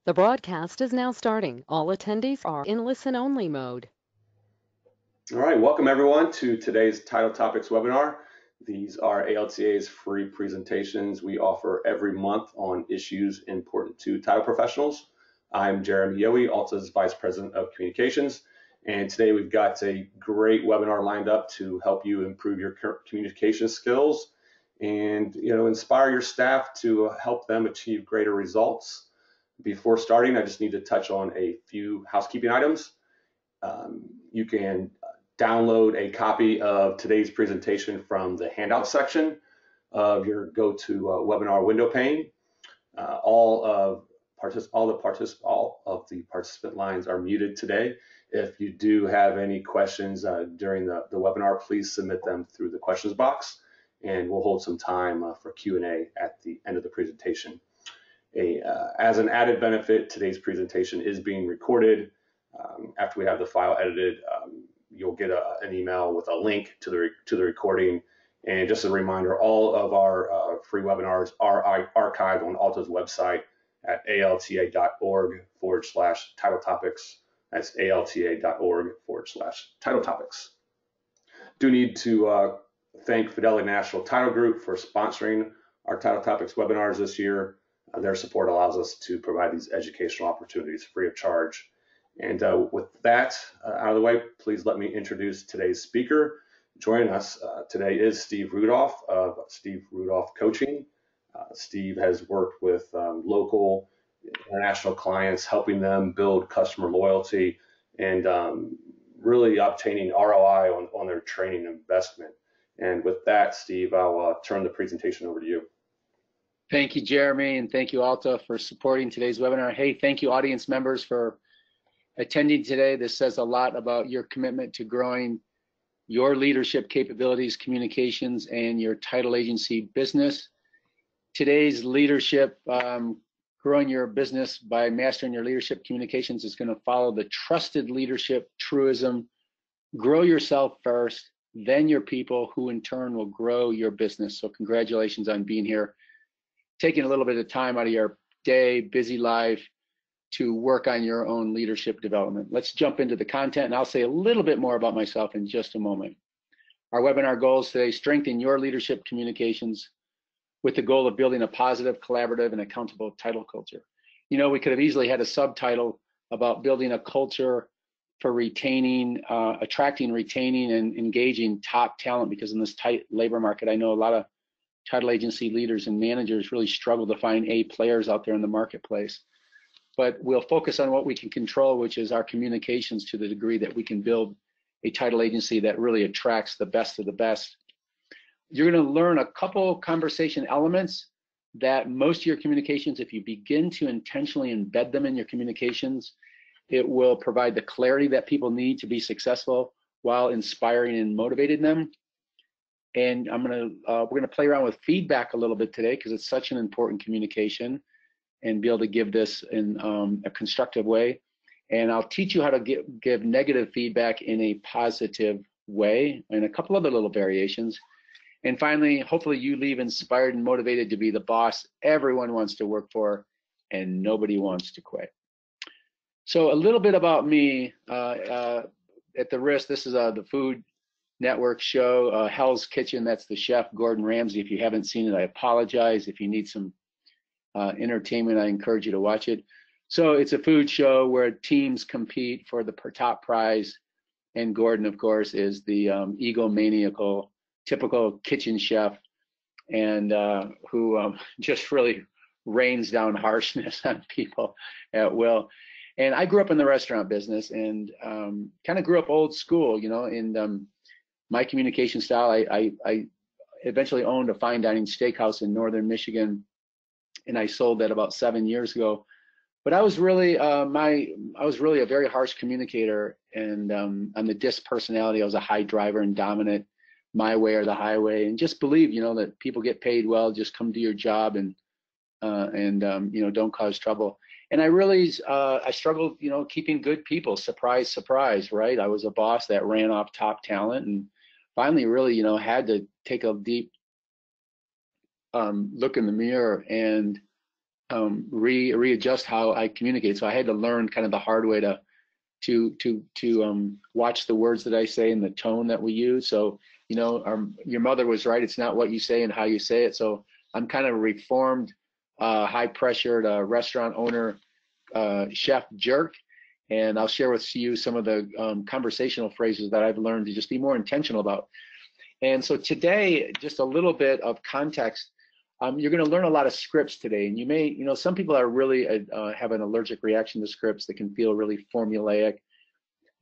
The broadcast is now starting. All attendees are in listen-only mode. All right, welcome everyone to today's Title Topics webinar. These are ALTA's free presentations we offer every month on issues important to title professionals. I'm Jeremy Yohe, ALTA's Vice President of Communications, and today we've got a great webinar lined up to help you improve your communication skills and inspire your staff to help them achieve greater results. Before starting, I just need to touch on a few housekeeping items. You can download a copy of today's presentation from the handout section of your GoToWebinar window pane. All of the participant lines are muted today. If you do have any questions during the webinar, please submit them through the questions box, and we'll hold some time for Q&A at the end of the presentation. As an added benefit, today's presentation is being recorded. After we have the file edited, you'll get an email with a link to the recording. And just a reminder, all of our free webinars are archived on ALTA's website at alta.org/title topics. That's alta.org/title topics. Do need to thank Fidelity National Title Group for sponsoring our Title Topics webinars this year. Their support allows us to provide these educational opportunities free of charge. And with that out of the way, please let me introduce today's speaker. Joining us today is Steve Rudolph of Steve Rudolph Coaching. Steve has worked with local, international clients, helping them build customer loyalty and really obtaining ROI on their training investment. And with that, Steve, I'll turn the presentation over to you. Thank you, Jeremy, and thank you, ALTA, for supporting today's webinar. Hey, thank you, audience members, for attending today. This says a lot about your commitment to growing your leadership capabilities, communications, and your title agency business. Today's leadership, growing your business by mastering your leadership communications, is going to follow the trusted leadership truism: grow yourself first, then your people, who in turn will grow your business. So congratulations on being here, taking a little bit of time out of your day, busy life, to work on your own leadership development. Let's jump into the content, and I'll say a little bit more about myself in just a moment. Our webinar goals today: strengthen your leadership communications with the goal of building a positive, collaborative, and accountable title culture. You know, we could have easily had a subtitle about building a culture for retaining, attracting, retaining, and engaging top talent, because in this tight labor market, I know a lot of title agency leaders and managers really struggle to find A players out there in the marketplace. But we'll focus on what we can control, which is our communications, to the degree that we can build a title agency that really attracts the best of the best. You're going to learn a couple conversation elements that most of your communications, if you begin to intentionally embed them in your communications, it will provide the clarity that people need to be successful while inspiring and motivating them. And we're going to play around with feedback a little bit today, because it's such an important communication, and be able to give this in a constructive way. And I'll teach you how to give negative feedback in a positive way, and a couple other little variations. And finally, hopefully you leave inspired and motivated to be the boss everyone wants to work for and nobody wants to quit. So a little bit about me, at the risk, this is the Food Network show, Hell's Kitchen. That's the chef, Gordon Ramsay. If you haven't seen it, I apologize. If you need some entertainment, I encourage you to watch it. So it's a food show where teams compete for the top prize, and Gordon, of course, is the egomaniacal, typical kitchen chef, and who just really rains down harshness on people at will. And I grew up in the restaurant business, and kind of grew up old school, you know. In my communication style, I eventually owned a fine dining steakhouse in northern Michigan, and I sold that about 7 years ago. But I was really a very harsh communicator, and on the DISC personality, I was a high driver and dominant, my way or the highway, and just believe, you know, that people get paid well, just come do your job, and you know, don't cause trouble. And I really I struggled, you know, keeping good people. Surprise, surprise, right? I was a boss that ran off top talent, and finally, really, you know, had to take a deep look in the mirror and readjust how I communicate. So I had to learn kind of the hard way to watch the words that I say and the tone that we use. So, you know, your mother was right. It's not what you say and how you say it. So I'm kind of a reformed, high-pressured restaurant owner, chef jerk. And I'll share with you some of the conversational phrases that I've learned to just be more intentional about. And so today, just a little bit of context. You're going to learn a lot of scripts today, and you may, you know, some people are really have an allergic reaction to scripts that can feel really formulaic.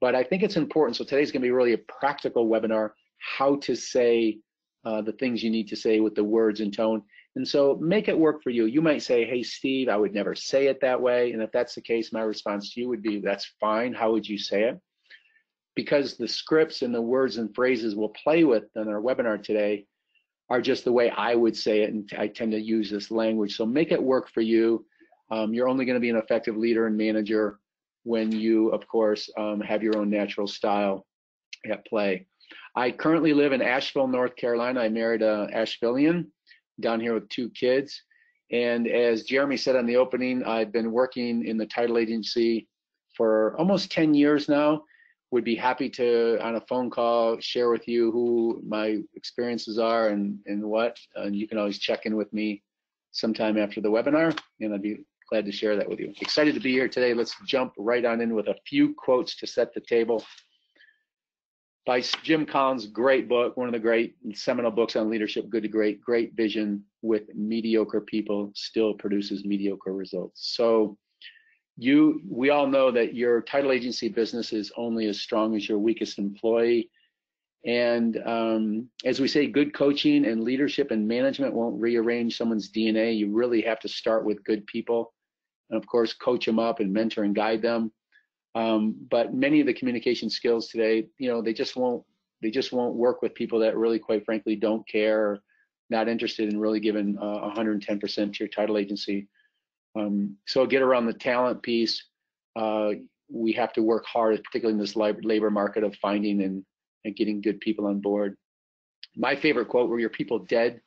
But I think it's important. So today's going to be really a practical webinar, how to say the things you need to say with the words and tone. And so make it work for you. You might say, hey, Steve, I would never say it that way. And if that's the case, my response to you would be, that's fine. How would you say it? Because the scripts and the words and phrases we'll play with in our webinar today are just the way I would say it, and I tend to use this language. So make it work for you. You're only going to be an effective leader and manager when you, of course, have your own natural style at play. I currently live in Asheville, North Carolina. I married an Ashevillean down here with 2 kids. And as Jeremy said on the opening, I've been working in the title agency for almost 10 years now. Would be happy to, on a phone call, share with you who my experiences are and what. And you can always check in with me sometime after the webinar, and I'd be glad to share that with you. Excited to be here today. Let's jump right on in with a few quotes to set the table. By Jim Collins, great book, one of the great seminal books on leadership, Good to Great. Great vision with mediocre people still produces mediocre results. So we all know that your title agency business is only as strong as your weakest employee. And as we say, good coaching and leadership and management won't rearrange someone's DNA. You really have to start with good people and, of course, coach them up and mentor and guide them. But many of the communication skills today, you know, they just won't work with people that really, quite frankly, don't care, or not interested in really giving 110% to your title agency. So get around the talent piece. We have to work hard, particularly in this labor market, of finding and getting good people on board. My favorite quote: were your people dead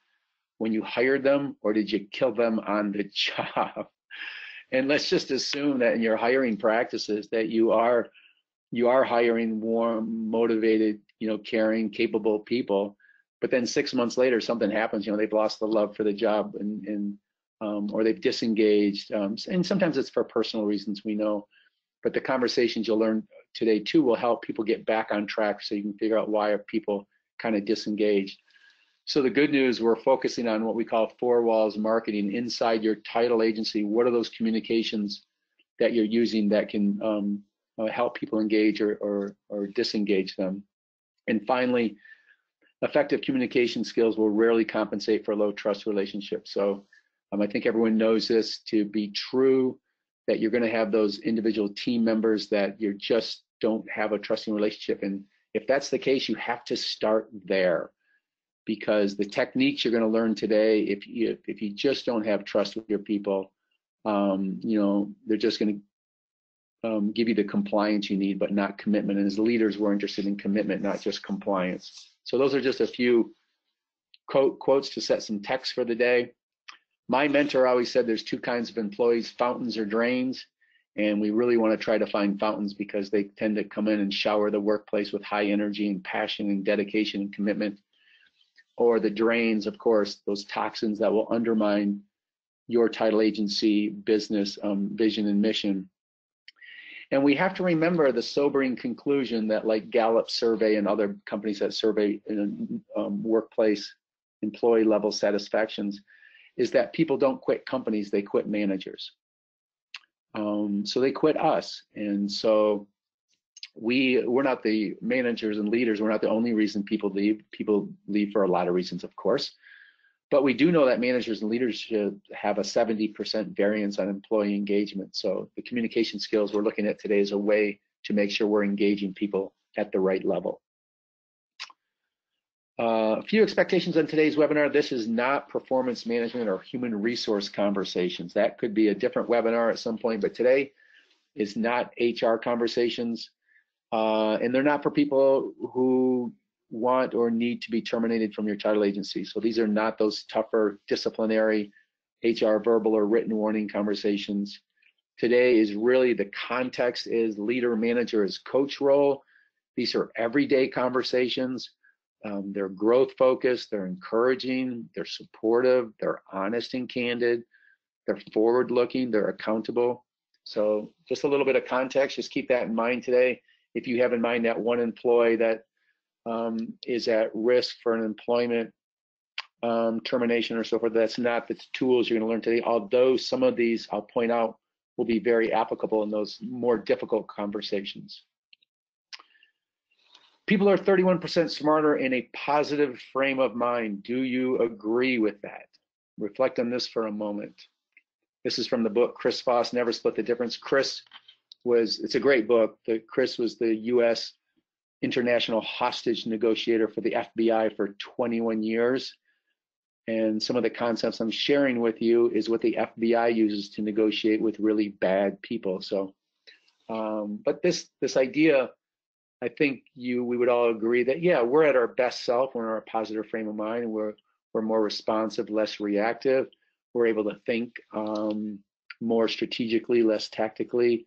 when you hired them, or did you kill them on the job? And let's just assume that in your hiring practices that you are hiring warm, motivated, you know, caring, capable people. But then 6 months later, something happens. You know, they've lost the love for the job or they've disengaged, and sometimes it's for personal reasons, we know. But the conversations you'll learn today too will help people get back on track, so you can figure out why are people kind of disengaged. So the good news, we're focusing on what we call 4 walls marketing inside your title agency. What are those communications that you're using that can help people engage or disengage them? And finally, effective communication skills will rarely compensate for low trust relationships. So I think everyone knows this to be true, that you're going to have those individual team members that you just don't have a trusting relationship. And if that's the case, you have to start there, because the techniques you're going to learn today, if you just don't have trust with your people, you know, they're just going to give you the compliance you need, but not commitment. And as leaders, we're interested in commitment, not just compliance. So those are just a few quotes to set some text for the day. My mentor always said there's 2 kinds of employees, fountains or drains. And we really want to try to find fountains, because they tend to come in and shower the workplace with high energy and passion and dedication and commitment. Or the drains, of course, those toxins that will undermine your title agency business vision and mission. And we have to remember the sobering conclusion that, like Gallup survey and other companies that survey workplace employee level satisfactions, is that people don't quit companies, they quit managers. So they quit us. And so we're not the managers and leaders. We're not the only reason people leave. People leave for a lot of reasons, of course. But we do know that managers and leaders should have a 70% variance on employee engagement. So the communication skills we're looking at today is a way to make sure we're engaging people at the right level. A few expectations on today's webinar. This is not performance management or human resource conversations. That could be a different webinar at some point, but today is not HR conversations. And they're not for people who want or need to be terminated from your title agency. So these are not those tougher disciplinary HR verbal or written warning conversations. Today is really the context is leader manager is coach role. These are everyday conversations. They're growth focused, they're encouraging, they're supportive, they're honest and candid, they're forward looking, they're accountable. So just a little bit of context, just keep that in mind today. If you have in mind that one employee that is at risk for an employment termination or so forth, that's not the tools you're going to learn today, although some of these I'll point out will be very applicable in those more difficult conversations. People are 31% smarter in a positive frame of mind. Do you agree with that? Reflect on this for a moment. This is from the book Chris Voss, Never Split the Difference. It's a great book. Chris was the US international hostage negotiator for the FBI for 21 years. And some of the concepts I'm sharing with you is what the FBI uses to negotiate with really bad people. So, but this idea, I think we would all agree that, yeah, we're at our best self when we're in a positive frame of mind, and we're more responsive, less reactive. We're able to think more strategically, less tactically,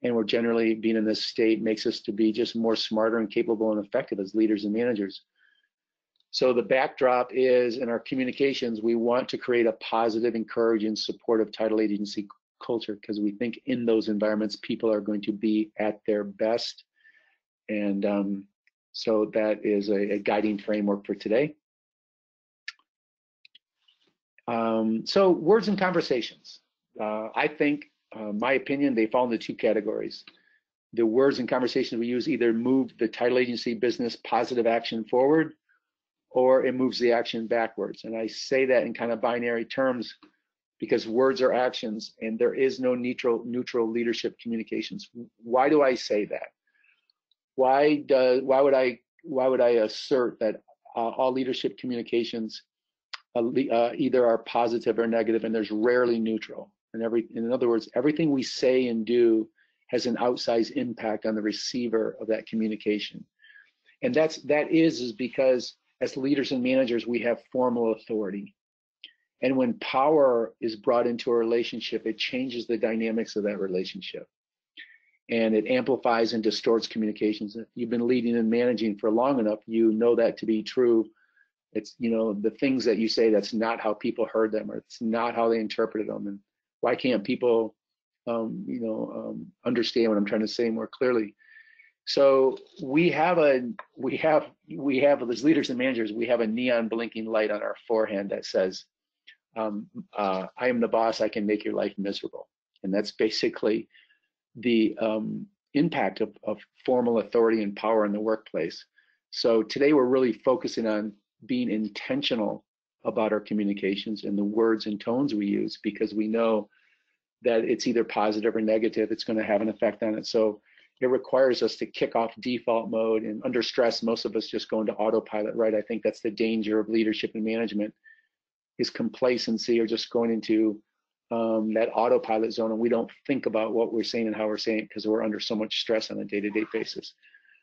and we're generally being in this state makes us to be just more smarter and capable and effective as leaders and managers. So the backdrop is in our communications, we want to create a positive, encouraging, supportive title agency culture because we think in those environments, people are going to be at their best. And so that is a guiding framework for today. So words and conversations. I think, my opinion, they fall into two categories. The words and conversations we use either move the title agency business positive action forward, or it moves the action backwards. And I say that in kind of binary terms because words are actions and there is no neutral leadership communications. Why do I say that? Why would I assert that all leadership communications either are positive or negative, and there's rarely neutral? In other words, everything we say and do has an outsized impact on the receiver of that communication. And that is because as leaders and managers, we have formal authority. And when power is brought into a relationship, it changes the dynamics of that relationship. And it amplifies and distorts communications. If you've been leading and managing for long enough, you know that to be true. It's, the things that you say, that's not how people heard them, or it's not how they interpreted them. And why can't people, understand what I'm trying to say more clearly? So we have as leaders and managers, we have a neon blinking light on our forehead that says, I am the boss, I can make your life miserable. And that's basically the impact of formal authority and power in the workplace. So today we're really focusing on being intentional about our communications and the words and tones we use, because we know that it's either positive or negative. It's going to have an effect on it. So it requires us to kick off default mode, and under stress, most of us just go into autopilot, right? I think that's the danger of leadership and management, is complacency, or just going into that autopilot zone, and we don't think about what we're saying and how we're saying it because we're under so much stress on a day-to-day basis.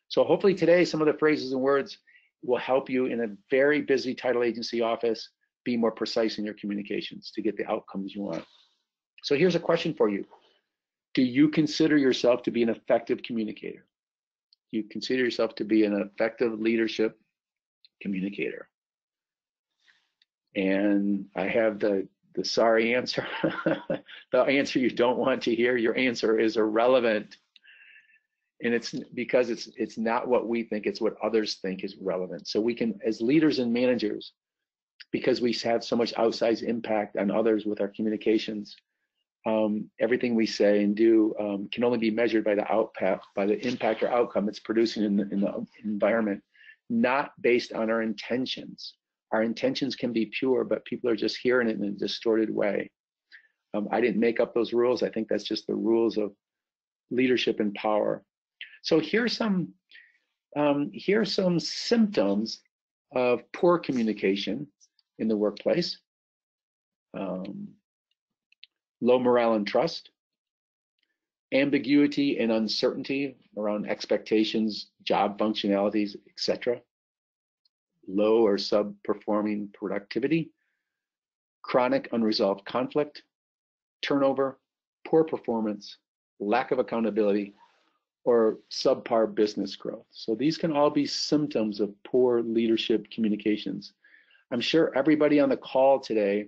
So hopefully today, some of the phrases and words will help you in a very busy title agency office be more precise in your communications to get the outcomes you want. So here's a question for you. Do you consider yourself to be an effective communicator? Do you consider yourself to be an effective leadership communicator? And I have the sorry answer, the answer you don't want to hear. Your answer is irrelevant. And it's because it's not what we think, it's what others think is relevant. So we can, as leaders and managers, because we have so much outsized impact on others with our communications, everything we say and do can only be measured by the impact or outcome it's producing in the environment, not based on our intentions. Our intentions can be pure, but people are just hearing it in a distorted way. I didn't make up those rules. I think that's just the rules of leadership and power. So here's some symptoms of poor communication in the workplace. Low morale and trust, ambiguity and uncertainty around expectations, job functionalities, etc. Low or sub-performing productivity, chronic unresolved conflict, turnover, poor performance, lack of accountability, or subpar business growth. So these can all be symptoms of poor leadership communications. I'm sure everybody on the call today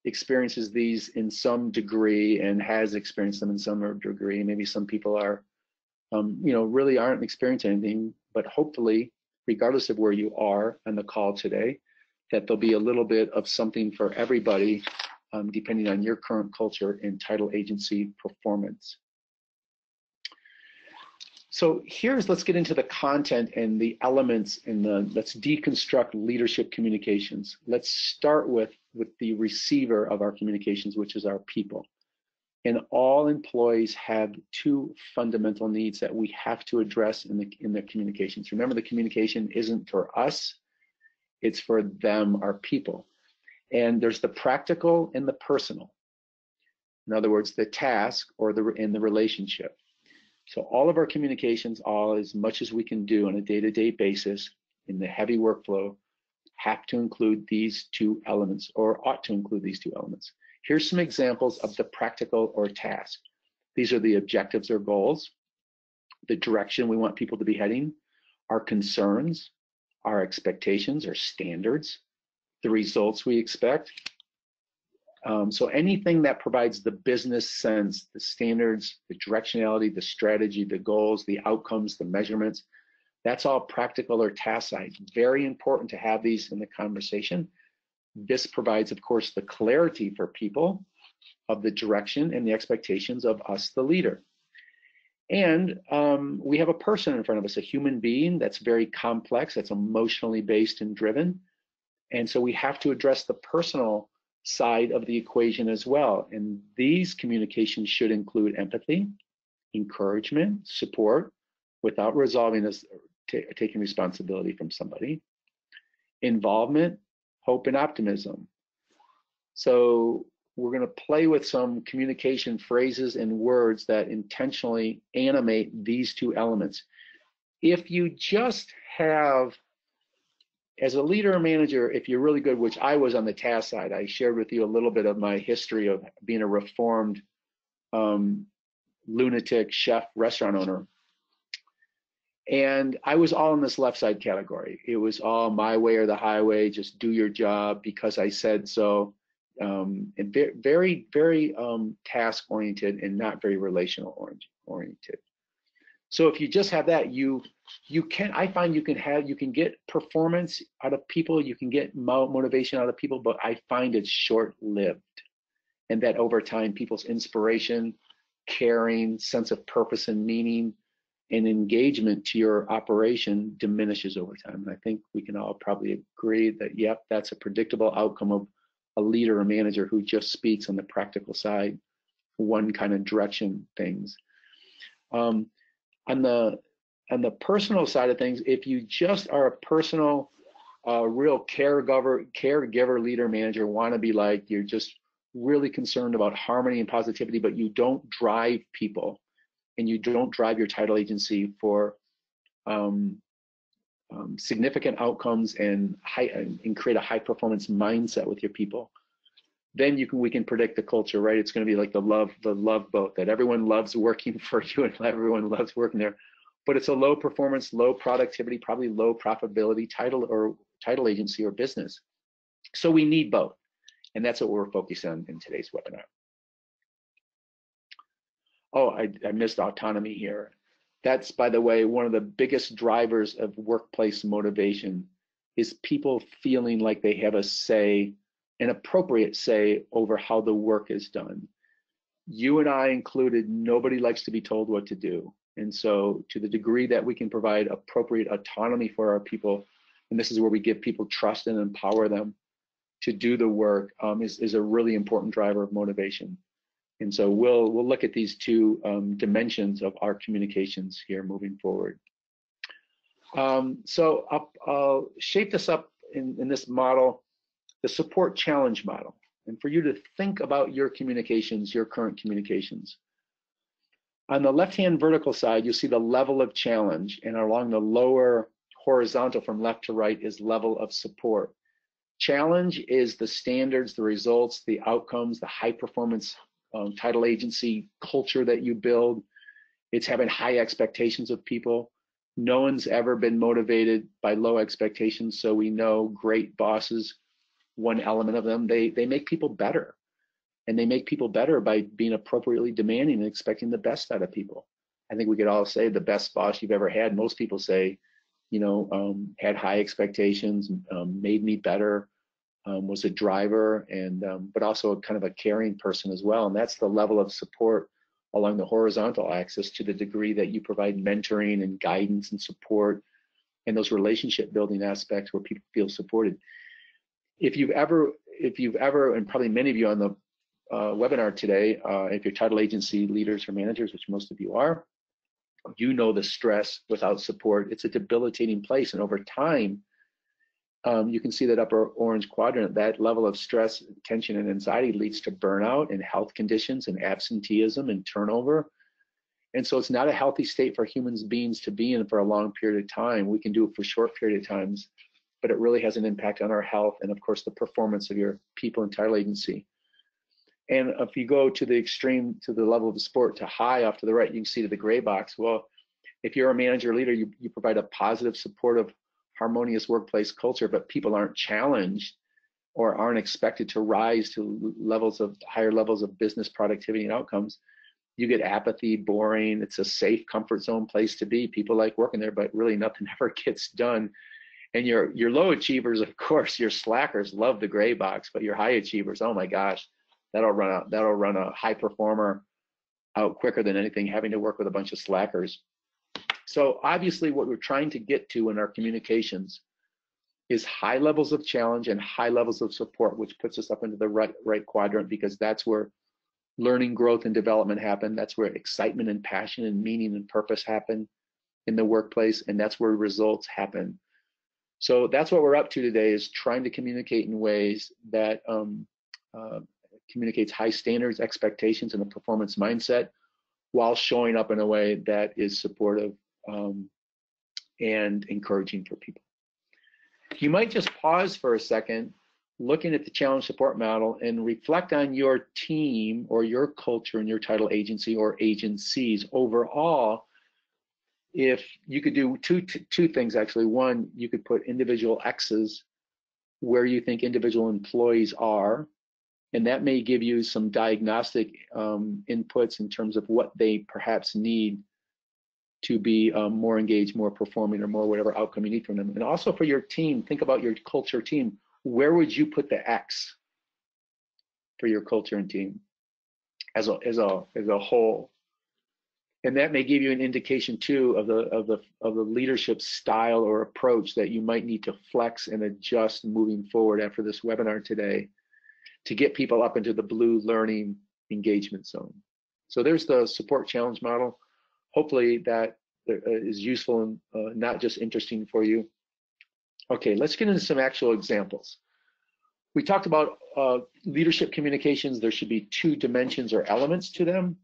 experiences these in some degree and has experienced them in some degree. Maybe some people are, really aren't experiencing anything, but hopefully, regardless of where you are on the call today, that there'll be a little bit of something for everybody, depending on your current culture and title agency performance. So let's get into the content and the elements let's deconstruct leadership communications. Let's start with the receiver of our communications, which is our people. And all employees have two fundamental needs that we have to address in the communications. Remember, the communication isn't for us, it's for them, our people. And there's the practical and the personal. In other words, the task or the relationship. So all of our communications, as much as we can do on a day-to-day basis in the heavy workflow, have to include these two elements, or ought to include these two elements. Here's some examples of the practical or task. These are the objectives or goals, the direction we want people to be heading, our concerns, our expectations or standards, the results we expect. So anything that provides the business sense, the standards, the directionality, the strategy, the goals, the outcomes, the measurements, that's all practical or task side. Very important to have these in the conversation. This provides, of course, the clarity for people of the direction and the expectations of us, the leader. And we have a person in front of us, a human being that's very complex, that's emotionally based and driven. And so we have to address the personal side of the equation as well. And these communications should include empathy, encouragement, support, without resolving this, taking responsibility from somebody, involvement, hope, and optimism. So we're going to play with some communication phrases and words that intentionally animate these two elements. If you just have, as a leader or manager, if you're really good, which I was on the task side, I shared with you a little bit of my history of being a reformed lunatic chef restaurant owner. And I was all in this left side category. It was all my way or the highway, just do your job because I said so. And very, very task oriented and not very relational oriented. So if you just have that, I find you can get performance out of people, you can get motivation out of people, but I find it's short-lived. And that over time, people's inspiration, caring, sense of purpose and meaning, and engagement to your operation diminishes over time. And I think we can all probably agree that, yep, that's a predictable outcome of a leader or manager who just speaks on the practical side, one kind of direction things. On the personal side of things, if you just are a personal, real caregiver, leader, manager, want to be like, you're just really concerned about harmony and positivity, but you don't drive people and you don't drive your title agency for significant outcomes and create a high performance mindset with your people, then we can predict the culture, right? It's going to be like the love boat, that everyone loves working for you and everyone loves working there. But it's a low performance, low productivity, probably low profitability title agency or business. So we need both. And that's what we're focused on in today's webinar. Oh, I missed autonomy here. That's, by the way, one of the biggest drivers of workplace motivation is people feeling like they have a say, an appropriate say over how the work is done. You and I included, nobody likes to be told what to do. And so to the degree that we can provide appropriate autonomy for our people, and this is where we give people trust and empower them to do the work, is a really important driver of motivation. And so we'll look at these two dimensions of our communications here moving forward. So I'll shape this up in this model, the support challenge model, and for you to think about your communications, your current communications. On the left-hand vertical side, you'll see the level of challenge, and along the lower horizontal from left to right is level of support. Challenge is the standards, the results, the outcomes, the high performance title agency culture that you build. It's having high expectations of people. No one's ever been motivated by low expectations, so we know great bosses, one element of them, they make people better. And they make people better by being appropriately demanding and expecting the best out of people. I think we could all say the best boss you've ever had. Most people say, had high expectations, made me better, was a driver, and but also kind of a caring person as well. And that's the level of support along the horizontal axis, to the degree that you provide mentoring and guidance and support and those relationship building aspects where people feel supported. If you've ever, and probably many of you on the webinar today, if you're title agency leaders or managers, which most of you are, you know the stress without support. It's a debilitating place, and over time, you can see that upper orange quadrant, that level of stress, tension, and anxiety leads to burnout and health conditions and absenteeism and turnover. And so it's not a healthy state for human beings to be in for a long period of time. We can do it for short period of times, but it really has an impact on our health and, of course, the performance of your people in title agency. And if you go to the extreme, to the level of the sport, to high off to the right, you can see to the gray box. Well, if you're a manager leader, you provide a positive, supportive, harmonious workplace culture, but people aren't challenged or aren't expected to rise to higher levels of business productivity and outcomes. You get apathy, boring. It's a safe comfort zone place to be. People like working there, but really nothing ever gets done. And your low achievers, of course, your slackers love the gray box, but your high achievers, oh my gosh, that'll run a high performer out quicker than anything, having to work with a bunch of slackers. So obviously what we're trying to get to in our communications is high levels of challenge and high levels of support, which puts us up into the right quadrant, because that's where learning, growth, and development happen. That's where excitement and passion and meaning and purpose happen in the workplace, and that's where results happen. So that's what we're up to today, is trying to communicate in ways that communicates high standards, expectations, and a performance mindset, while showing up in a way that is supportive and encouraging for people. You might just pause for a second, looking at the challenge support model, and reflect on your team or your culture in your title agency or agencies overall. If you could do two things, actually. One, you could put individual X's where you think individual employees are, and that may give you some diagnostic inputs in terms of what they perhaps need to be more engaged, more performing, or more whatever outcome you need from them. And also for your team, think about your culture team. Where would you put the X for your culture and team as a whole? And that may give you an indication too of the leadership style or approach that you might need to flex and adjust moving forward after this webinar today, to get people up into the blue learning engagement zone. So there's the support challenge model. Hopefully that is useful and not just interesting for you. Okay, let's get into some actual examples. We talked about leadership communications. There should be two dimensions or elements to them: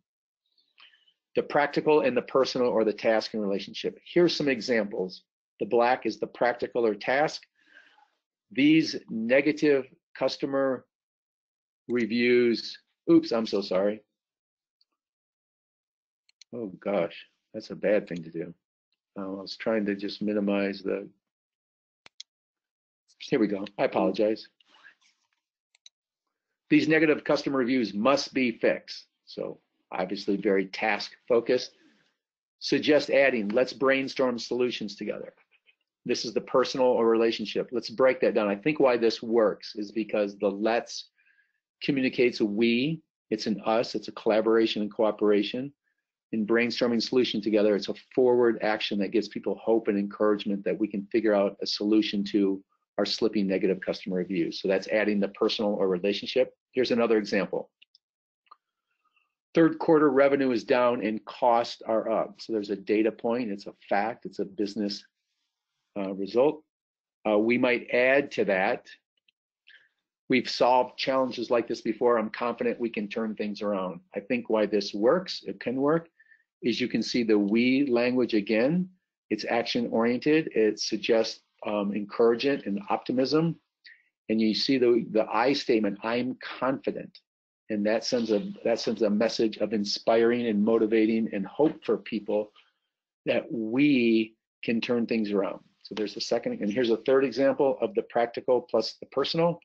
the practical and the personal, or the task and relationship. Here's some examples. The black is the practical or task. These negative customer reviews, oops, I'm so sorry. Oh gosh, that's a bad thing to do. I was trying to just minimize the, here we go, I apologize. These negative customer reviews must be fixed. So obviously very task focused. Suggest adding, let's brainstorm solutions together. This is the personal or relationship. Let's break that down. I think why this works is because the let's communicates a we, it's an us, it's a collaboration and cooperation. In brainstorming solution together, it's a forward action that gives people hope and encouragement that we can figure out a solution to our slipping negative customer reviews. So that's adding the personal or relationship. Here's another example. Third quarter revenue is down and costs are up. So there's a data point, it's a fact, it's a business result. We might add to that, we've solved challenges like this before. I'm confident we can turn things around. I think why this works, it can work, is you can see the we language again. It's action oriented. It suggests encouragement and optimism. and you see the I statement, I'm confident. And that sends a message of inspiring and motivating and hope for people that we can turn things around. So there's the second, and here's a third example of the practical plus the personal.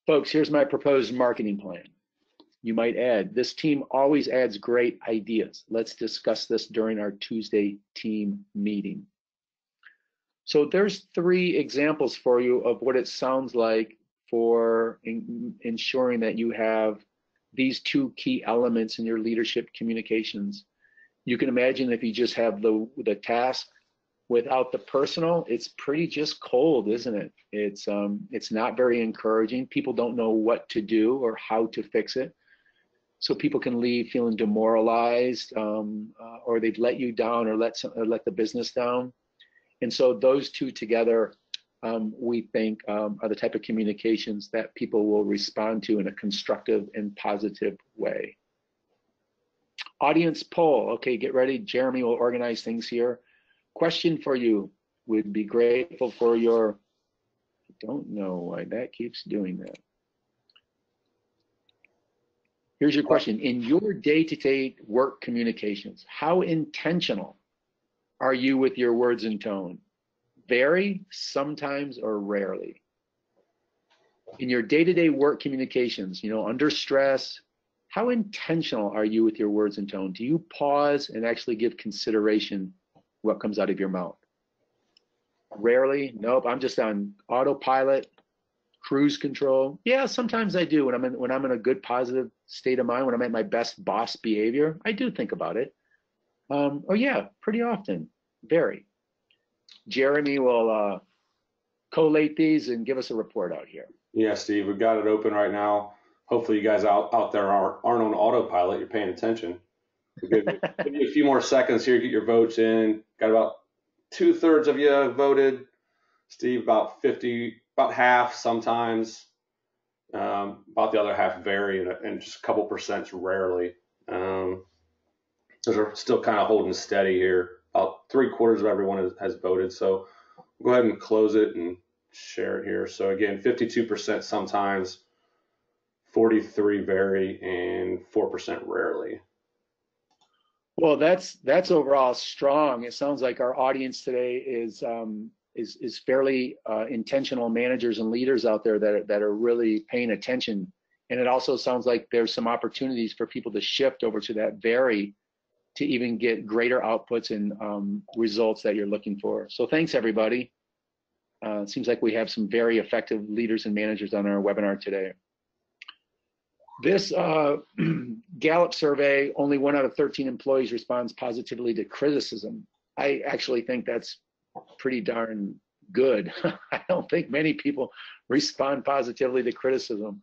Folks, here's my proposed marketing plan. You might add, this team always adds great ideas. Let's discuss this during our Tuesday team meeting. So there's 3 examples for you of what it sounds like for ensuring that you have these 2 key elements in your leadership communications. You can imagine if you just have the task without the personal, it's pretty just cold, isn't it? It's not very encouraging. People don't know what to do or how to fix it. So people can leave feeling demoralized, or they've let you down or let the business down. And so those 2 together, we think are the type of communications that people will respond to in a constructive and positive way. Audience poll. Okay, get ready. Jeremy will organize things here. Question for you. Would be grateful for your, I don't know why that keeps doing that. Here's your question. In your day-to-day work communications, how intentional are you with your words and tone? Very, sometimes, or rarely? In your day-to-day work communications, under stress, how intentional are you with your words and tone? Do you pause and actually give consideration what comes out of your mouth? Rarely. Nope. I'm just on autopilot, cruise control. Yeah, sometimes I do. When I'm in a good positive state of mind, when I'm at my best boss behavior, I do think about it. Oh yeah, pretty often. Very. Jeremy will collate these and give us a report out here. Yeah, Steve, we've got it open right now. Hopefully you guys out there aren't on autopilot. You're paying attention. We'll give you a few more seconds here to get your votes in. Got about 2/3 of you voted. Steve, about 50, about half sometimes. About the other half vary, and just a couple percent rarely. Those are still kind of holding steady here. About 3/4 of everyone has voted. So go ahead and close it and share it here. So again, 52% sometimes, 43 vary, and 4% rarely. Well, that's overall strong. It sounds like our audience today is fairly intentional managers and leaders out there that are really paying attention. And it also sounds like there's some opportunities for people to shift over to that vary to even get greater outputs and results that you're looking for. So thanks, everybody. It seems like we have some very effective leaders and managers on our webinar today. This Gallup survey, only 1 out of 13 employees responds positively to criticism. I actually think that's pretty darn good. I don't think many people respond positively to criticism.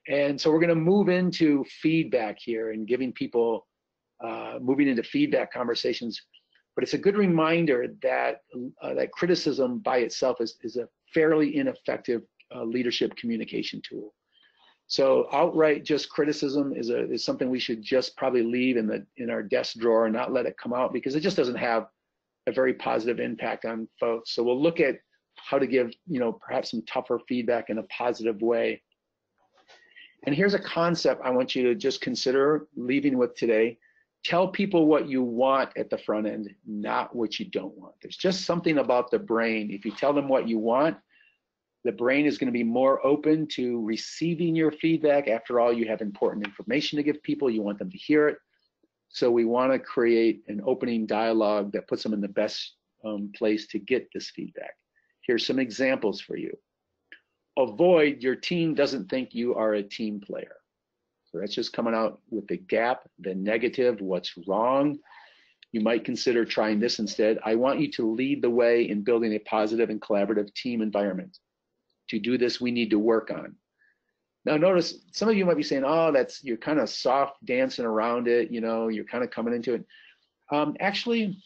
And so we're going to move into feedback here and giving people, moving into feedback conversations. But it's a good reminder that that criticism by itself is a fairly ineffective leadership communication tool. So outright just criticism is something we should just probably leave in our desk drawer and not let it come out, because it just doesn't have a very positive impact on folks. So we'll look at how to give, perhaps some tougher feedback in a positive way. And here's a concept I want you to just consider leaving with today. Tell people what you want at the front end, not what you don't want. There's just something about the brain. If you tell them what you want, the brain is going to be more open to receiving your feedback. After all, you have important information to give people. You want them to hear it. So we want to create an opening dialogue that puts them in the best place to get this feedback. Here's some examples for you. Avoid your team doesn't think you are a team player. So that's just coming out with the gap, the negative, what's wrong. You might consider trying this instead. I want you to lead the way in building a positive and collaborative team environment. To do this, we need to work on. Now notice, some of you might be saying, oh, you're kind of soft dancing around it, you're kind of coming into it. Actually,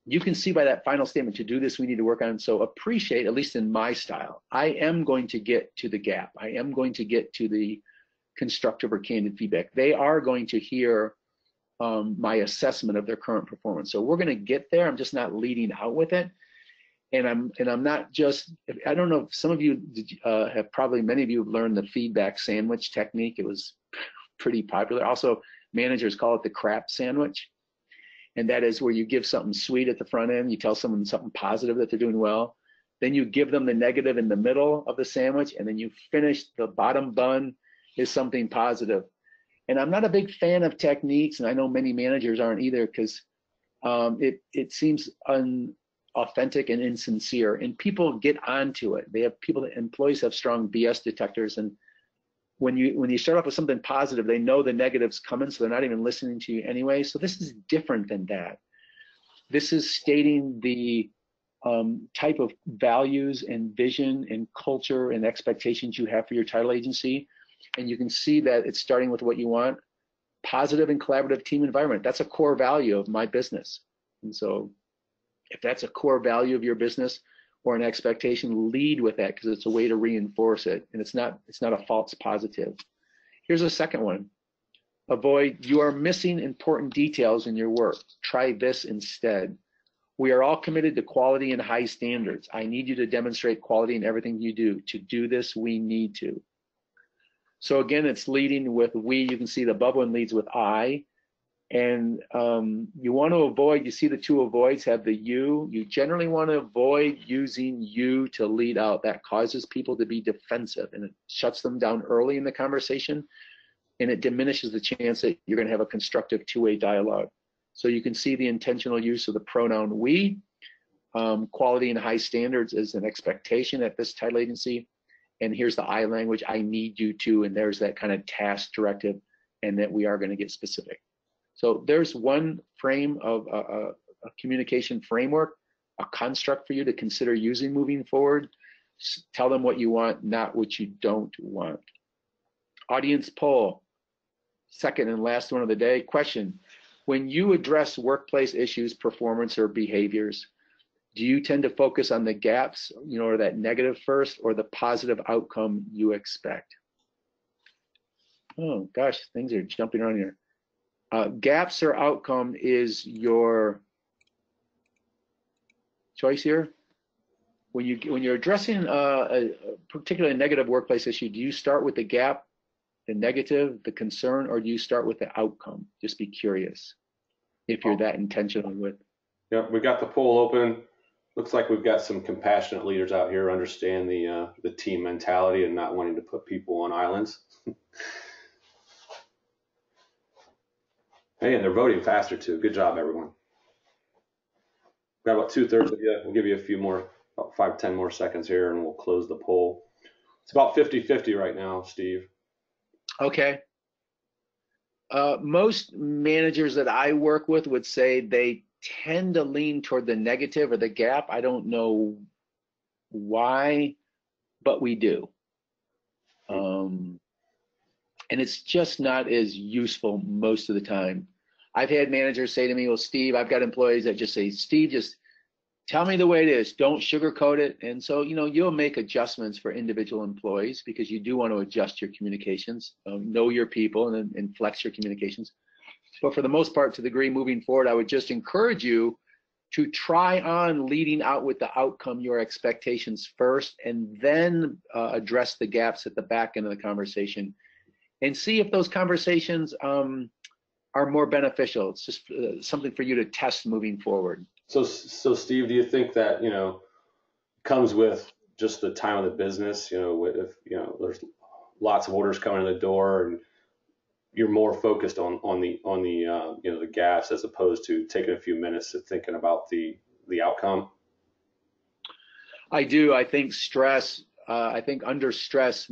you can see by that final statement, to do this, we need to work on. So appreciate, at least in my style, I am going to get to the gap. I am going to get to the constructive or candid feedback. They are going to hear my assessment of their current performance. So we're going to get there. I'm just not leading out with it. And I'm not just, I don't know if some of you have probably, many of you have learned the feedback sandwich technique. It was pretty popular. Also, managers call it the crap sandwich. And that is where you give something sweet at the front end. You tell someone something positive that they're doing well. Then you give them the negative in the middle of the sandwich. And then you finish the bottom bun is something positive. And I'm not a big fan of techniques. And I know many managers aren't either, because it seems unauthentic and insincere. And people get onto it. They have employees have strong BS detectors. And when you start off with something positive, they know the negative's coming, so they're not even listening to you anyway. So this is different than that. This is stating the type of values and vision and culture and expectations you have for your title agency. And you can see that it's starting with what you want. Positive and collaborative team environment. That's a core value of my business. And so if that's a core value of your business, or an expectation, lead with that, because it's a way to reinforce it, and it's not a false positive. Here's a second one. Avoid, you are missing important details in your work. Try this instead. We are all committed to quality and high standards. I need you to demonstrate quality in everything you do. To do this, we need to. So again, it's leading with we. You can see the bubble one leads with I. And you want to avoid, you see the two avoids have the you. You generally want to avoid using you to lead out. That causes people to be defensive, and it shuts them down early in the conversation, and it diminishes the chance that you're going to have a constructive two-way dialogue. So you can see the intentional use of the pronoun we. Quality and high standards is an expectation at this title agency. And here's the I language, I need you to, and there's that kind of task directive, and that we are going to get specific. So there's one frame of a communication framework, a construct for you to consider using moving forward. Tell them what you want, not what you don't want. Audience poll, second and last one of the day. Question, when you address workplace issues, performance, or behaviors, do you tend to focus on the gaps, or that negative first, or the positive outcome you expect? Oh gosh, things are jumping around here. Gaps or outcome is your choice here. When you're addressing a particularly negative workplace issue, do you start with the gap, the negative, the concern, or do you start with the outcome? Just be curious if you're that intentional with. Yeah, we got the poll open. Looks like we've got some compassionate leaders out here who understand the team mentality and not wanting to put people on islands. Hey, and they're voting faster too. Good job, everyone. Got about 2/3 of you. We'll give you a few more, about 5-10 more seconds here, and we'll close the poll. It's about 50-50 right now, Steve. Okay. Most managers that I work with would say they tend to lean toward the negative or the gap. I don't know why, but we do. And it's just not as useful most of the time. I've had managers say to me, well, Steve, I've got employees that just say, Steve, just tell me the way it is. Don't sugarcoat it. And so, you'll make adjustments for individual employees because you do want to adjust your communications, know your people, and flex your communications. But for the most part, to the degree moving forward, I would just encourage you to try on leading out with the outcome, your expectations first, and then address the gaps at the back end of the conversation. And see if those conversations are more beneficial. It's just something for you to test moving forward. So Steve, do you think that comes with just the time of the business? If there's lots of orders coming in the door, and you're more focused on the gaps as opposed to taking a few minutes to thinking about the outcome. I do. I think stress. I think under stress,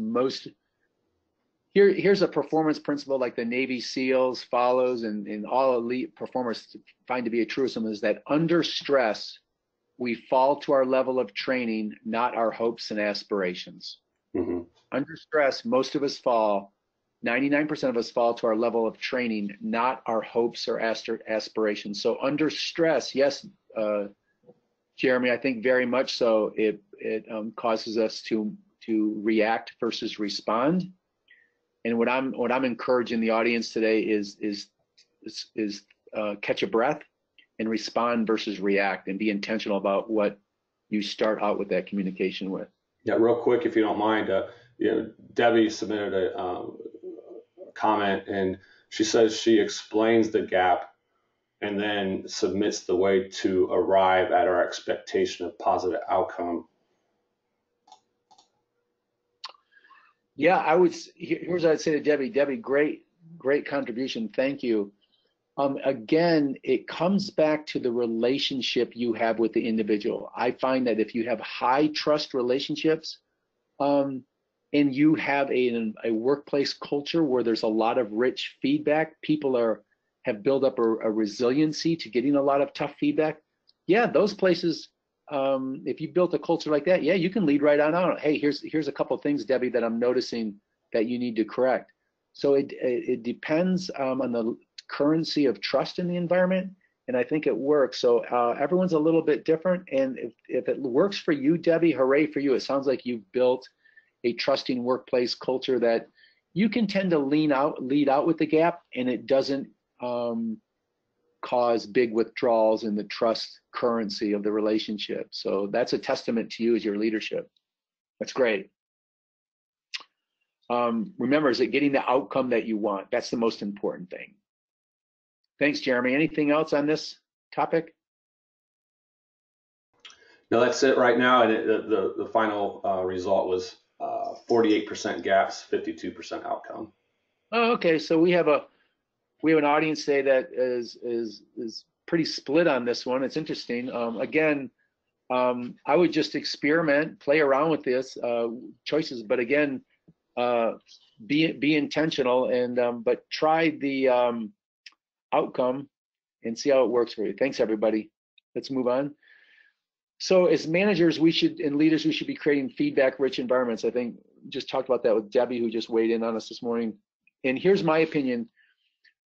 Here's a performance principle like the Navy SEALs follows and all elite performers find to be a truism, is that under stress, we fall to our level of training, not our hopes and aspirations. Mm-hmm. Under stress, most of us fall, 99% of us fall to our level of training, not our hopes or aspirations. So under stress, yes, Jeremy, I think very much so, it causes us to react versus respond. And what I'm encouraging the audience today is catch a breath and respond versus react, and be intentional about what you start out with that communication with. Yeah, real quick, if you don't mind, Debbie submitted a comment, and she says she explains the gap and then submits the way to arrive at our expectation of positive outcome. Yeah, here's what I'd say to Debbie. Debbie, great contribution. Thank you. Again, it comes back to the relationship you have with the individual. I find that if you have high trust relationships, and you have a workplace culture where there's a lot of rich feedback, people have built up a resiliency to getting a lot of tough feedback. Yeah, those places, if you built a culture like that, yeah, you can lead right on out. Hey, here's a couple of things, Debbie, that I'm noticing that you need to correct. So it depends on the currency of trust in the environment, and I think it works. So everyone's a little bit different, and if it works for you, Debbie, hooray for you. It sounds like you've built a trusting workplace culture that you can tend to lead out with the gap, and it doesn't cause big withdrawals in the trust currency of the relationship. So that's a testament to you as your leadership. That's great. Remember, is it getting the outcome that you want? That's the most important thing. Thanks, Jeremy. Anything else on this topic? No, that's it right now. And the final result was 48% gaps, 52% outcome. Oh, okay. So we have an audience today that is pretty split on this one. It's interesting. Again, I would just experiment, play around with this choices, but again, be intentional and but try the outcome and see how it works for you. Thanks, everybody. Let's move on. So as managers, and leaders, we should be creating feedback-rich environments. I think just talked about that with Debbie, who just weighed in on us this morning. And here's my opinion: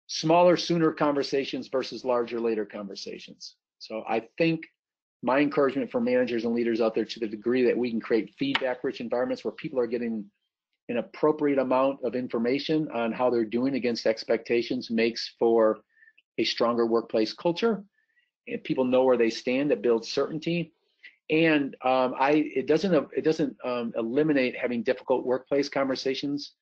smaller, sooner conversations versus larger, later conversations. So I think my encouragement for managers and leaders out there, to the degree that we can create feedback-rich environments where people are getting an appropriate amount of information on how they're doing against expectations, makes for a stronger workplace culture. And people know where they stand. It builds certainty. And it doesn't eliminate having difficult workplace conversations,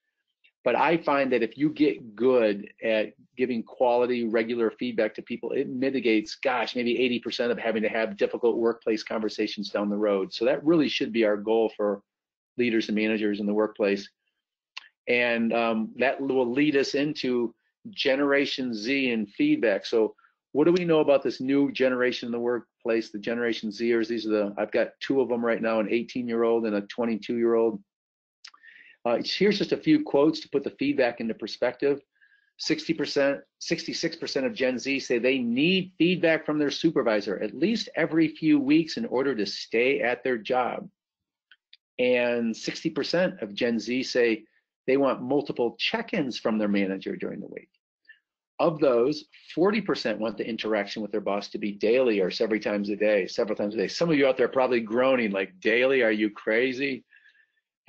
but I find that if you get good at giving quality, regular feedback to people, it mitigates, gosh, maybe 80% of having to have difficult workplace conversations down the road. So that really should be our goal for leaders and managers in the workplace. And that will lead us into Generation Z and feedback. So what do we know about this new generation in the workplace, the Generation Zers? I've got two of them right now, an 18-year-old and a 22-year-old. Here's just a few quotes to put the feedback into perspective. 66% of Gen Z say they need feedback from their supervisor at least every few weeks in order to stay at their job. And 60% of Gen Z say they want multiple check-ins from their manager during the week. Of those, 40% want the interaction with their boss to be daily or several times a day. Some of you out there are probably groaning like, daily, are you crazy?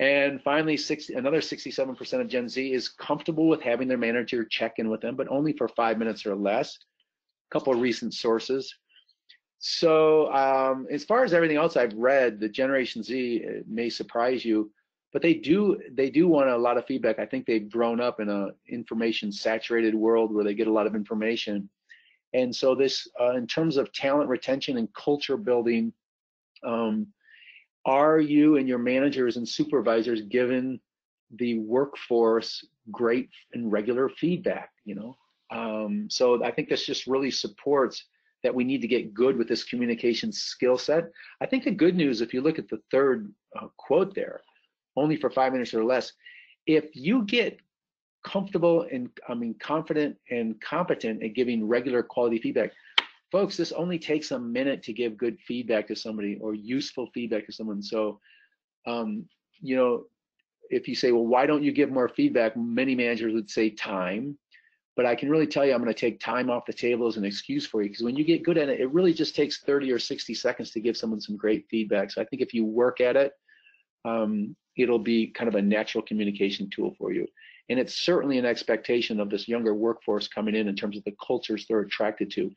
And finally, another 67% of Gen Z is comfortable with having their manager check in with them, but only for 5 minutes or less. A couple of recent sources. So as far as everything else I've read, the Generation Z may surprise you, but they do want a lot of feedback. I think they've grown up in an information-saturated world where they get a lot of information. And so this, in terms of talent retention and culture building, are you and your managers and supervisors given the workforce great and regular feedback? So I think this just really supports that we need to get good with this communication skill set. I think the good news, if you look at the third quote there, only for 5 minutes or less, if you get comfortable and confident and competent at giving regular quality feedback, folks, this only takes a minute to give good feedback to somebody or useful feedback to someone. So, if you say, well, why don't you give more feedback? Many managers would say time, but I can really tell you I'm going to take time off the table as an excuse for you, because when you get good at it, it really just takes 30 or 60 seconds to give someone some great feedback. So I think if you work at it, it'll be kind of a natural communication tool for you. And it's certainly an expectation of this younger workforce coming in terms of the cultures they're attracted to.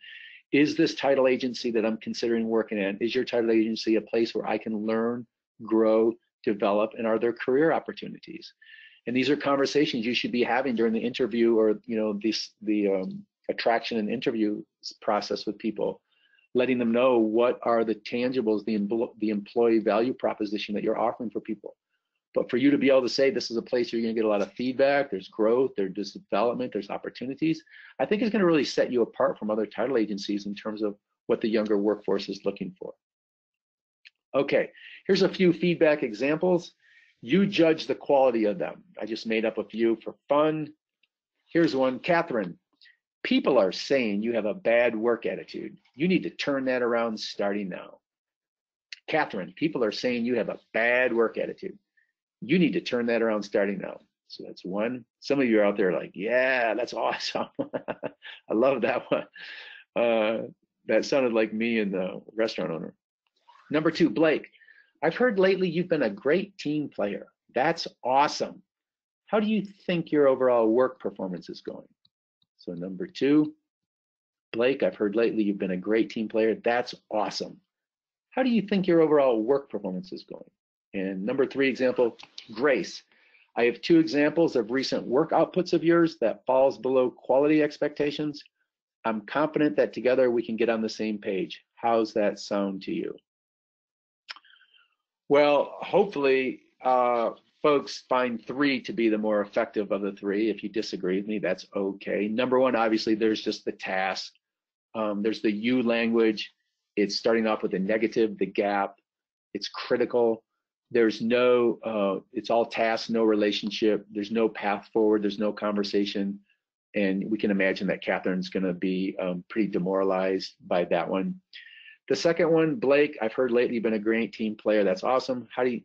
Is this title agency that I'm considering working at, is your title agency a place where I can learn, grow, develop, and are there career opportunities? And these are conversations you should be having during the interview, or the attraction and interview process with people, letting them know what are the tangibles, the employee value proposition that you're offering for people. But for you to be able to say this is a place where you're going to get a lot of feedback, there's growth, there's development, there's opportunities, I think is going to really set you apart from other title agencies in terms of what the younger workforce is looking for. Okay, here's a few feedback examples. You judge the quality of them. I just made up a few for fun. Here's one. Catherine, people are saying you have a bad work attitude. You need to turn that around starting now. Catherine, people are saying you have a bad work attitude. You need to turn that around starting now. So that's one. Some of you are out there like, yeah, that's awesome. I love that one. That sounded like me and the restaurant owner. Number two, Blake, I've heard lately you've been a great team player. That's awesome. How do you think your overall work performance is going? So number two, Blake, I've heard lately you've been a great team player. That's awesome. How do you think your overall work performance is going? And number three example, Grace, I have two examples of recent work outputs of yours that falls below quality expectations. I'm confident that together we can get on the same page. How's that sound to you? Well, hopefully folks find three to be the more effective of the three. If you disagree with me, that's okay. Number one, obviously, there's just the task. There's the you language. It's starting off with a negative, the gap. It's critical. There's no, it's all tasks, no relationship. There's no path forward. There's no conversation. And we can imagine that Catherine's going to be pretty demoralized by that one. The second one, Blake, I've heard lately you've been a great team player. That's awesome. How do you,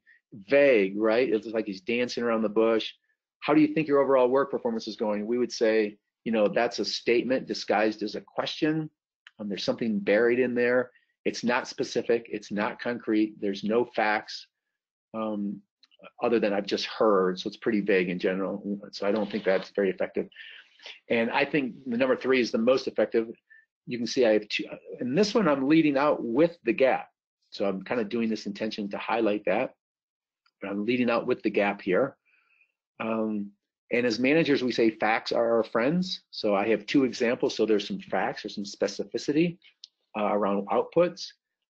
vague, right? It's like he's dancing around the bush. How do you think your overall work performance is going? We would say, you know, that's a statement disguised as a question. There's something buried in there. It's not specific. It's not concrete. There's no facts other than I've just heard. So it's pretty vague in general. So I don't think that's very effective. And I think the number three is the most effective. You can see I have two, and this one I'm leading out with the gap. So I'm kind of doing this intention to highlight that, but I'm leading out with the gap here. And as managers, we say facts are our friends. So I have two examples. So there's some facts or some specificity around outputs.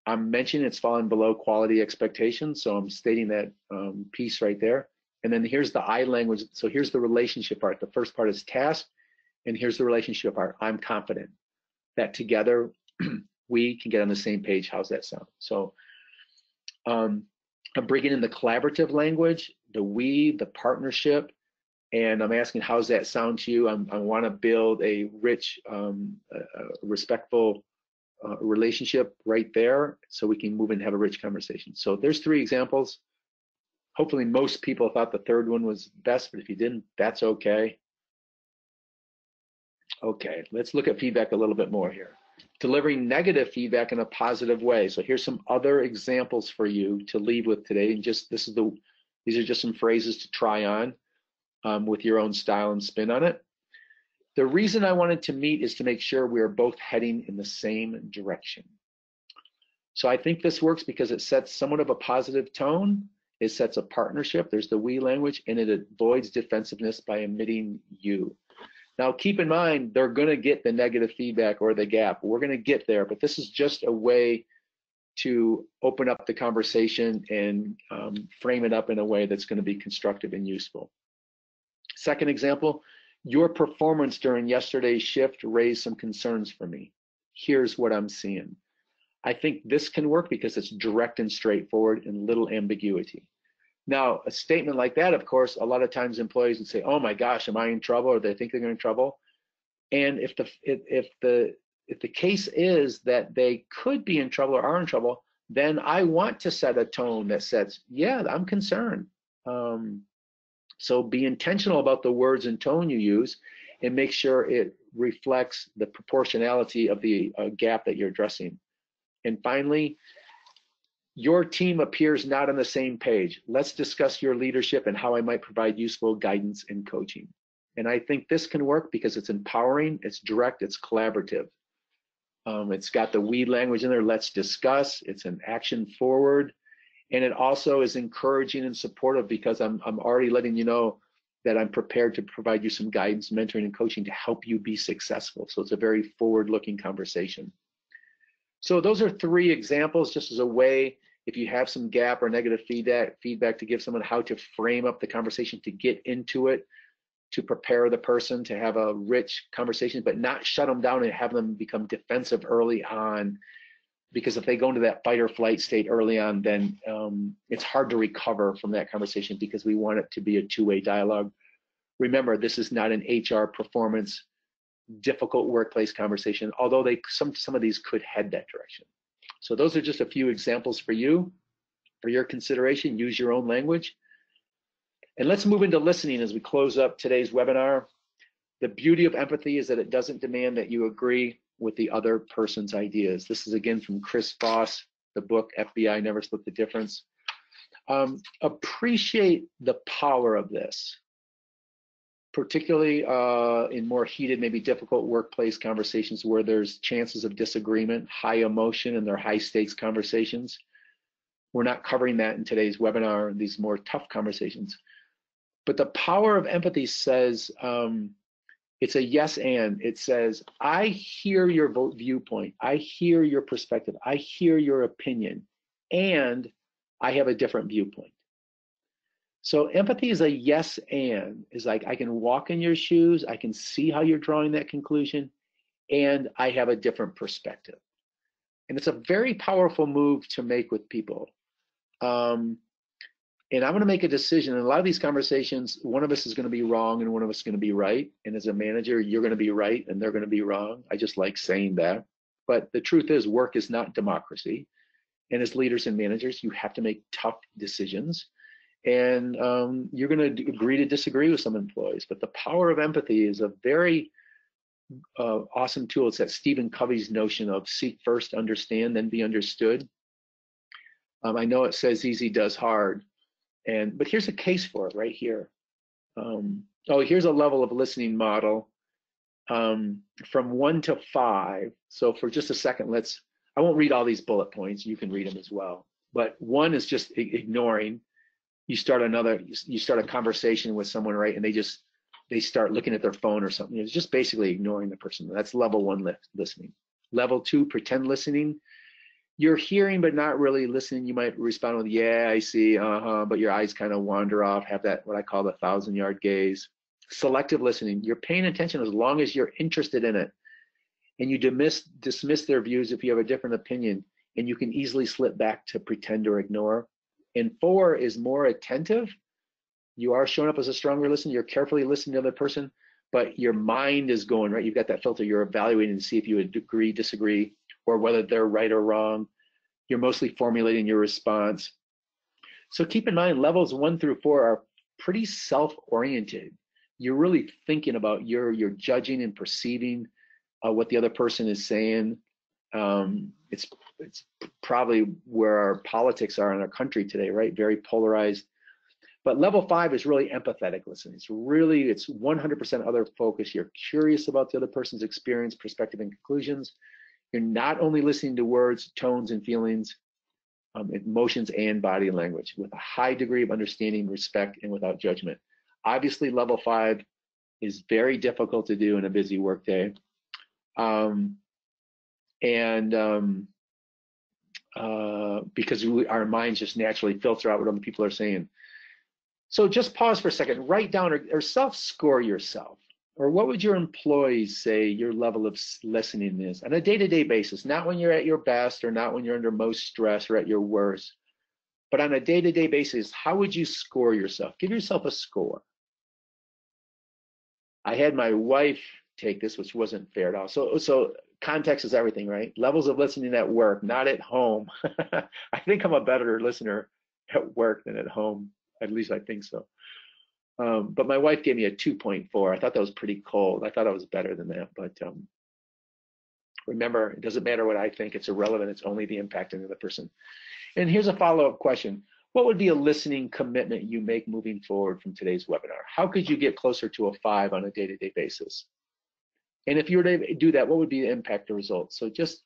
I'm mentioning it's falling below quality expectations. So I'm stating that piece right there. And then here's the I language. So here's the relationship part. The first part is task. And here's the relationship part. I'm confident that together we can get on the same page. How's that sound? So I'm bringing in the collaborative language, the we, the partnership, and I'm asking, how's that sound to you? I want to build a rich, respectful relationship right there so we can move and have a rich conversation. So there's three examples. Hopefully most people thought the third one was best, but if you didn't, that's okay. Okay, let's look at feedback a little bit more here. Delivering negative feedback in a positive way. So here's some other examples for you to leave with today. And just these are just some phrases to try on with your own style and spin on it. The reason I wanted to meet is to make sure we are both heading in the same direction. So I think this works because it sets somewhat of a positive tone. It sets a partnership. There's the we language, and it avoids defensiveness by omitting you. Now, keep in mind, they're going to get the negative feedback or the gap. We're going to get there, but this is just a way to open up the conversation and frame it up in a way that's going to be constructive and useful. Second example, your performance during yesterday's shift raised some concerns for me. Here's what I'm seeing. I think this can work because it's direct and straightforward and little ambiguity. Now, a statement like that, of course, a lot of times employees would say, oh my gosh, am I in trouble? Or they think they're in trouble. And if the case is that they could be in trouble or are in trouble, then I want to set a tone that says, yeah, I'm concerned. So be intentional about the words and tone you use and make sure it reflects the proportionality of the gap that you're addressing. And finally, your team appears not on the same page. Let's discuss your leadership and how I might provide useful guidance and coaching. And I think this can work because it's empowering, it's direct, it's collaborative. It's got the we language in there, let's discuss. It's an action forward. And it also is encouraging and supportive because I'm already letting you know that I'm prepared to provide you some guidance, mentoring, and coaching to help you be successful. So it's a very forward-looking conversation. So those are 3 examples, just as a way, if you have some gap or negative feedback to give someone how to frame up the conversation, to get into it, to prepare the person to have a rich conversation, but not shut them down and have them become defensive early on. Because if they go into that fight or flight state early on, then it's hard to recover from that conversation, because we want it to be a 2-way dialogue. Remember, this is not an HR performance, difficult workplace conversation, although some of these could head that direction. So those are just a few examples for you, for your consideration. Use your own language. And let's move into listening as we close up today's webinar. The beauty of empathy is that it doesn't demand that you agree with the other person's ideas. This is again from Chris Voss, the book FBI Never Split the Difference. Appreciate the power of this, particularly in more heated, maybe difficult workplace conversations where there's chances of disagreement, high emotion, and they're high stakes conversations. We're not covering that in today's webinar, these more tough conversations. But the power of empathy says, it's a yes and. It says, I hear your viewpoint. I hear your perspective. I hear your opinion. And I have a different viewpoint. So empathy is a yes and. Is like, I can walk in your shoes. I can see how you're drawing that conclusion. And I have a different perspective. And it's a very powerful move to make with people. And I'm going to make a decision. In a lot of these conversations, one of us is going to be wrong and one of us is going to be right. And as a manager, you're going to be right and they're going to be wrong. I just like saying that. But the truth is, work is not democracy. And as leaders and managers, you have to make tough decisions. And you're going to agree to disagree with some employees. But the power of empathy is a very awesome tool. It's that Stephen Covey's notion of seek first, understand, then be understood. I know it says easy does hard. But here's a case for it right here. Here's a level of listening model from 1 to 5. So for just a second, I won't read all these bullet points. You can read them as well. But 1 is just ignoring. You start a conversation with someone, right? And they start looking at their phone or something. It's just basically ignoring the person. That's level 1 listening. Level 2, pretend listening. You're hearing but not really listening. You might respond with, yeah, I see, but your eyes kind of wander off, have that, what I call the 1,000-yard gaze. Selective listening. You're paying attention as long as you're interested in it. And you dismiss their views if you have a different opinion, and you can easily slip back to pretend or ignore. And 4 is more attentive. You are showing up as a stronger listener. You're carefully listening to the other person, but your mind is going, right? You've got that filter. You're evaluating to see if you would agree, disagree, or whether they're right or wrong. You're mostly formulating your response. So keep in mind, levels 1 through 4 are pretty self-oriented. You're really thinking about, you're judging and perceiving what the other person is saying. It's probably where our politics are in our country today, right? Very polarized. But level 5 is really empathetic listening. It's 100% other focus. You're curious about the other person's experience, perspective, and conclusions. You're not only listening to words, tones, and feelings, emotions, and body language with a high degree of understanding, respect, and without judgment. Obviously, level 5 is very difficult to do in a busy workday. Because our minds just naturally filter out what other people are saying. So just pause for a second, write down or self-score yourself. Or what would your employees say your level of listening is on a day-to-day basis, not when you're at your best or not when you're under most stress or at your worst, but on a day-to-day basis, how would you score yourself? Give yourself a score. I had my wife take this, which wasn't fair at all. So context is everything, right? Levels of listening at work, not at home. I think I'm a better listener at work than at home. At least I think so. But my wife gave me a 2.4. I thought that was pretty cold. I thought I was better than that. But remember, it doesn't matter what I think. It's irrelevant. It's only the impact on the other person. And here's a follow-up question. What would be a listening commitment you make moving forward from today's webinar? How could you get closer to a 5 on a day-to-day basis? And if you were to do that, what would be the impact or result? So just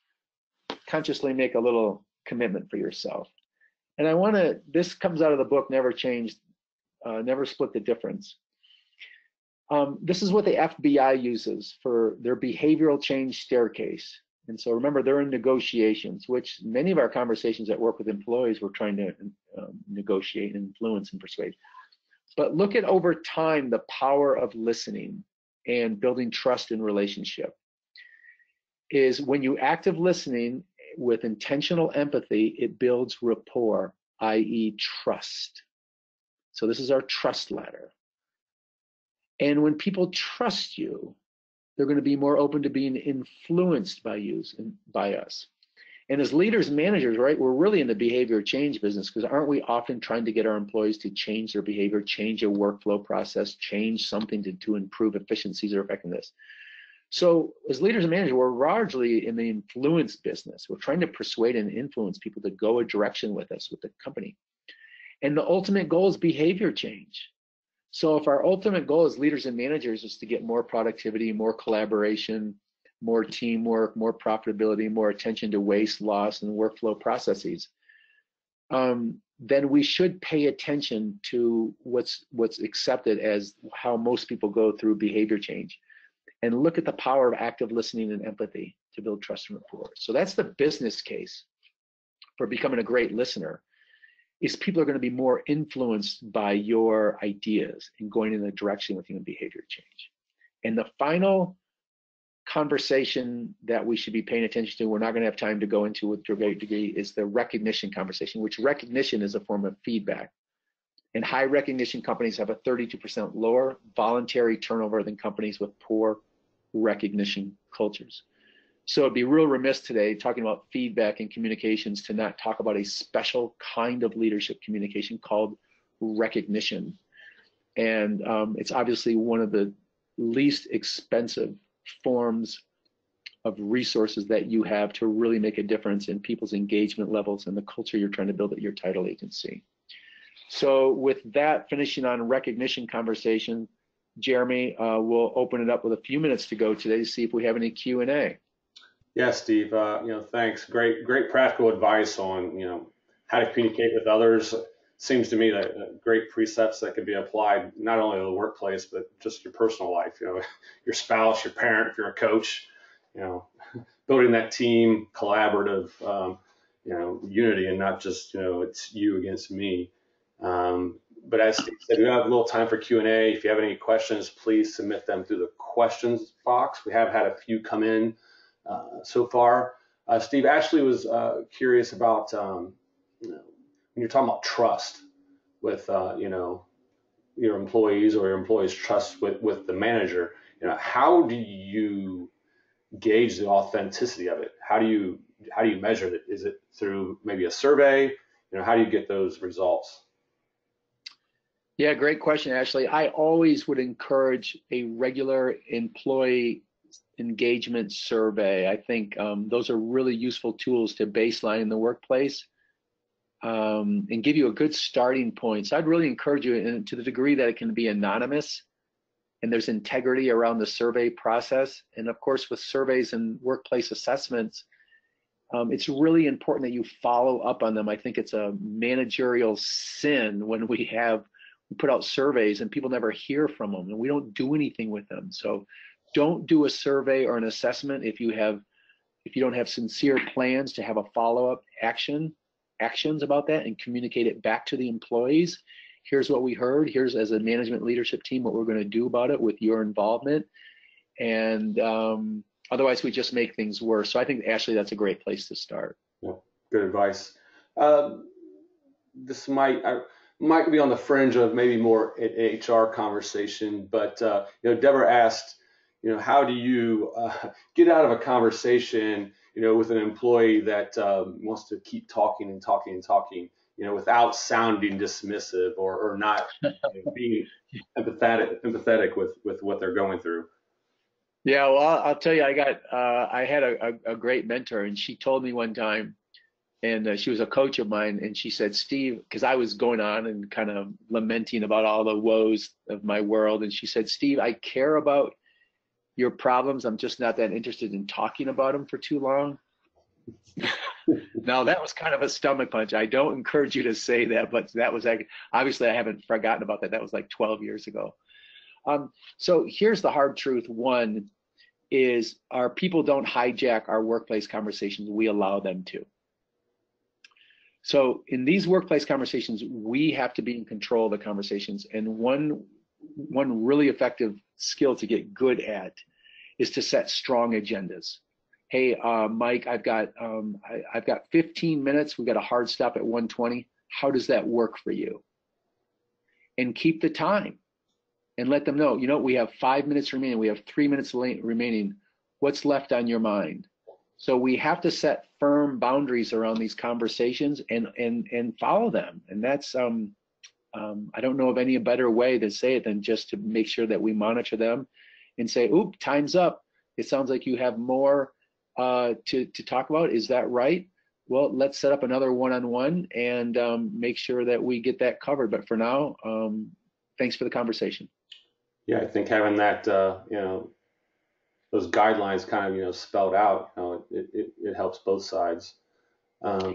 consciously make a little commitment for yourself. And this comes out of the book, Never Change, Never Split the Difference. This is what the FBI uses for their behavioral change staircase. And so remember, they're in negotiations, which many of our conversations at work with employees, we're trying to negotiate and influence and persuade. But look at over time, the power of listening and building trust in relationship is when you active listening with intentional empathy, it builds rapport, i.e. trust. So this is our trust ladder. And when people trust you, they're going to be more open to being influenced by you and by us. And as leaders and managers, right, we're really in the behavior change business, because aren't we often trying to get our employees to change their behavior, change a workflow process, change something to improve efficiencies or effectiveness? So as leaders and managers, we're largely in the influence business. We're trying to persuade and influence people to go a direction with us, with the company. And the ultimate goal is behavior change. So if our ultimate goal as leaders and managers is to get more productivity, more collaboration, more teamwork, more profitability, more attention to waste, loss, and workflow processes, then we should pay attention to what's accepted as how most people go through behavior change, and look at the power of active listening and empathy to build trust and rapport. So that's the business case for becoming a great listener, is people are going to be more influenced by your ideas and going in a direction with you in behavior change. And the final conversation that we should be paying attention to, we're not going to have time to go into with a great degree, is the recognition conversation, which recognition is a form of feedback. And high recognition companies have a 32% lower voluntary turnover than companies with poor recognition cultures. So it'd be real remiss today, talking about feedback and communications, to not talk about a special kind of leadership communication called recognition. And it's obviously one of the least expensive forms of resources that you have to really make a difference in people's engagement levels and the culture you're trying to build at your title agency. So with that, finishing on recognition conversation, Jeremy, we'll open it up with a few minutes to go today to see if we have any Q&A. Yeah, Steve, thanks. Great practical advice on, how to communicate with others. Seems to me that great precepts that could be applied not only to the workplace, but just your personal life, your spouse, your parent, if you're a coach, building that team collaborative, unity, and not just, it's you against me. But as Steve said, we have a little time for Q&A. If you have any questions, please submit them through the questions box. We have had a few come in so far. Steve, Ashley was curious about, when you're talking about trust with, your employees, or your employees' trust with the manager, how do you gauge the authenticity of it? How do you measure it? Is it through maybe a survey? How do you get those results? Yeah, great question, Ashley. I always would encourage a regular employee engagement survey. I think those are really useful tools to baseline in the workplace and give you a good starting point. So I'd really encourage you, and to the degree that it can be anonymous and there's integrity around the survey process. And of course, with surveys and workplace assessments, it's really important that you follow up on them. I think it's a managerial sin when we put out surveys and people never hear from them and we don't do anything with them. So don't do a survey or an assessment if you don't have sincere plans to have a follow-up actions about that and communicate it back to the employees. Here's what we heard. Here's, as a management leadership team, what we're going to do about it with your involvement. And otherwise, we just make things worse. So I think, Ashley, that's a great place to start. Yeah, good advice. This might be on the fringe of maybe more an HR conversation, but Deborah asked, how do you get out of a conversation, with an employee that wants to keep talking and talking and talking, without sounding dismissive or not being empathetic with what they're going through? Yeah, well, I'll tell you, I had a great mentor, and she told me one time, and she was a coach of mine, and she said, Steve, because I was going on and kind of lamenting about all the woes of my world, and she said, Steve, I care about your problems. I'm just not that interested in talking about them for too long. Now, that was kind of a stomach punch. I don't encourage you to say that, but that was obviously, I haven't forgotten about that. That was like 12 years ago. So here's the hard truth. One is our people don't hijack our workplace conversations. We allow them to. So in these workplace conversations, we have to be in control of the conversations. And one really effective skill to get good at is to set strong agendas. Hey, Mike, I've got 15 minutes. We've got a hard stop at 1:20. How does that work for you? And keep the time and let them know, we have 5 minutes remaining. We have 3 minutes remaining. What's left on your mind? So we have to set firm boundaries around these conversations and follow them. And that's, I don't know of any better way to say it than just to make sure that we monitor them and say, oop, time's up. It sounds like you have more to talk about. Is that right? Well, let's set up another one-on-one and make sure that we get that covered. But for now, thanks for the conversation. Yeah, I think having that, those guidelines kind of, spelled out, it helps both sides.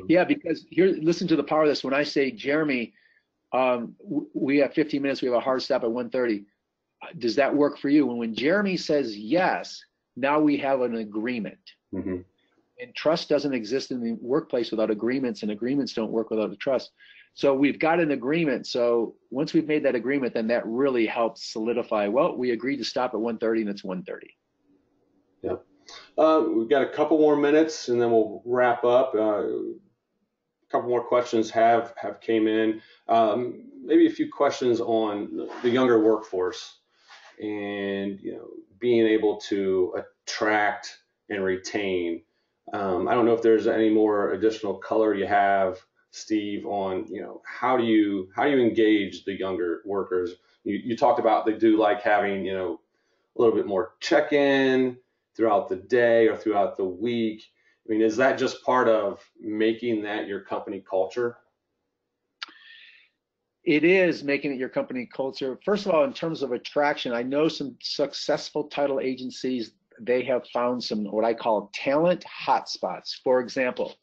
Yeah, because here, listen to the power of this. When I say, Jeremy, we have 15 minutes, we have a hard stop at 1:30. Does that work for you? And when Jeremy says yes, now we have an agreement. Mm-hmm. And trust doesn't exist in the workplace without agreements, and agreements don't work without a trust. So we've got an agreement. So once we've made that agreement, then that really helps solidify, well, we agreed to stop at 1:30 and it's 1:30. Yeah. We've got a couple more minutes and then we'll wrap up. A couple more questions have came in. Maybe a few questions on the younger workforce and being able to attract and retain. I don't know if there's any more additional color you have, Steve, on how do you engage the younger workers? You talked about they do like having a little bit more check-in throughout the day or throughout the week. I mean, is that just part of making that your company culture? It is making it your company culture. First of all, in terms of attraction, I know some successful title agencies, they have found some what I call talent hotspots. For example,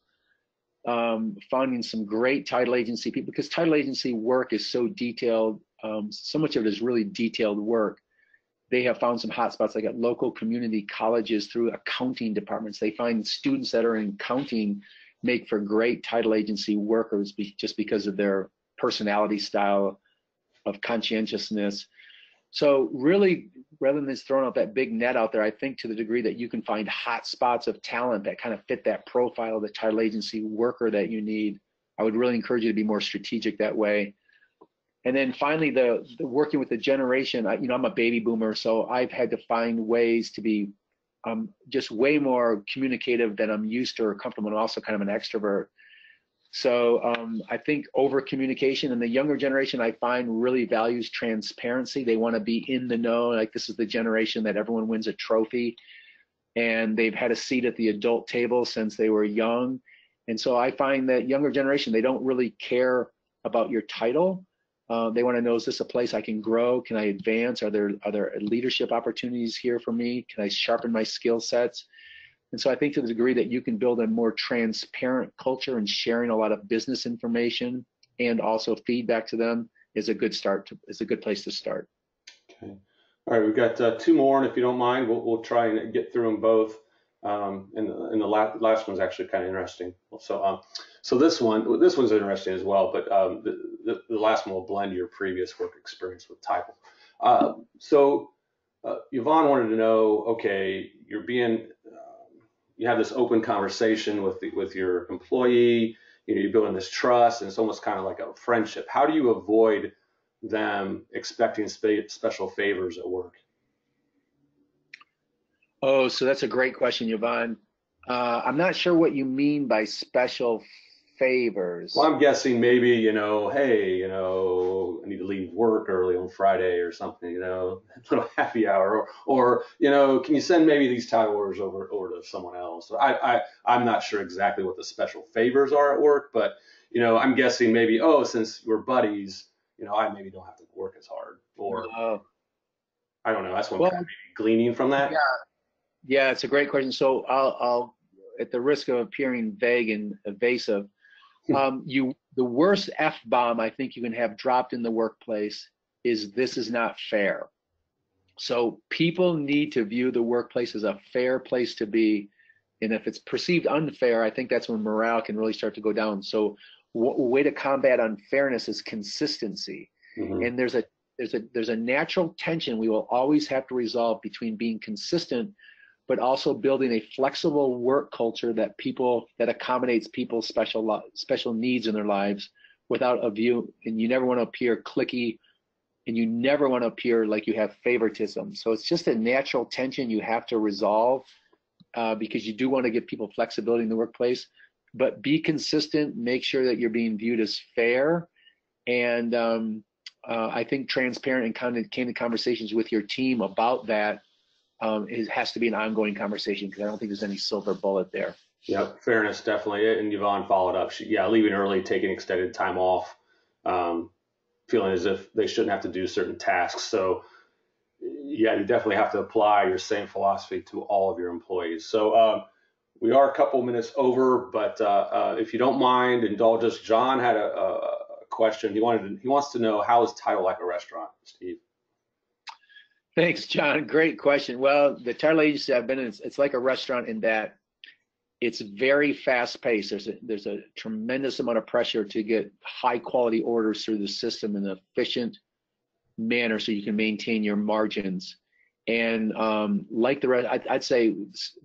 finding some great title agency people, because title agency work is so detailed, so much of it is really detailed work. They have found some hotspots. They got local community colleges through accounting departments. They find students that are in accounting make for great title agency workers just because of their personality style of conscientiousness. So really, rather than just throwing out that big net out there, I think to the degree that you can find hot spots of talent that kind of fit that profile of the title agency worker that you need, I would really encourage you to be more strategic that way. And then finally, the working with the generation, I'm a baby boomer, so I've had to find ways to be just way more communicative than I'm used to or comfortable, and also kind of an extrovert. So I think over communication, and the younger generation I find really values transparency. They want to be in the know. Like, this is the generation that everyone wins a trophy, and they've had a seat at the adult table since they were young. And so I find that younger generation, they don't really care about your title. They want to know, is this a place I can grow? Can I advance? Are there leadership opportunities here for me? Can I sharpen my skill sets? And so I think to the degree that you can build a more transparent culture and sharing a lot of business information and also feedback to them is a good place to start. Okay. All right, we've got two more, and if you don't mind, we'll try and get through them both. And the last one's actually kind of interesting. So this one's interesting as well, but the last one will blend your previous work experience with title. So Yvonne wanted to know, okay, you have this open conversation with your employee, you're building this trust, and it's almost kind of like a friendship. How do you avoid them expecting special favors at work? Oh, so that's a great question, Yvonne. I'm not sure what you mean by special favors. Well, I'm guessing maybe, hey, I need to leave work early on Friday or something, a little happy hour, or can you send maybe these title orders over to someone else? So I'm not sure exactly what the special favors are at work, but, I'm guessing maybe, since we're buddies, I maybe don't have to work as hard, or. I don't know. That's what I'm Well, kind of gleaning from that. yeah, it's a great question. So I'll at the risk of appearing vague and evasive, the worst F-bomb I think you can have dropped in the workplace is "this is not fair." So people need to view the workplace as a fair place to be. And if it's perceived unfair, I think that's when morale can really start to go down. So a way to combat unfairness is consistency. And there's a natural tension we will always have to resolve between being consistent, but also building a flexible work culture that accommodates people's special needs in their lives without a view. And you never want to appear cliquey, and you never want to appear like you have favoritism. So it's just a natural tension you have to resolve, because you do want to give people flexibility in the workplace, but be consistent, make sure that you're being viewed as fair. And I think transparent and candid conversations with your team about that has to be an ongoing conversation, because I don't think there's any silver bullet there. Yep, fairness, definitely. And Yvonne followed up. Leaving early, taking extended time off, feeling as if they shouldn't have to do certain tasks. So you definitely have to apply your same philosophy to all of your employees. So we are a couple minutes over, but if you don't mind, indulge us. John had a question. He wants to know, how is Title like a restaurant, Steve? Thanks, John. Great question. Well, the title agency I've been in, it's like a restaurant in that it's very fast paced. There's a tremendous amount of pressure to get high quality orders through the system in an efficient manner so you can maintain your margins. And like the rest, I'd say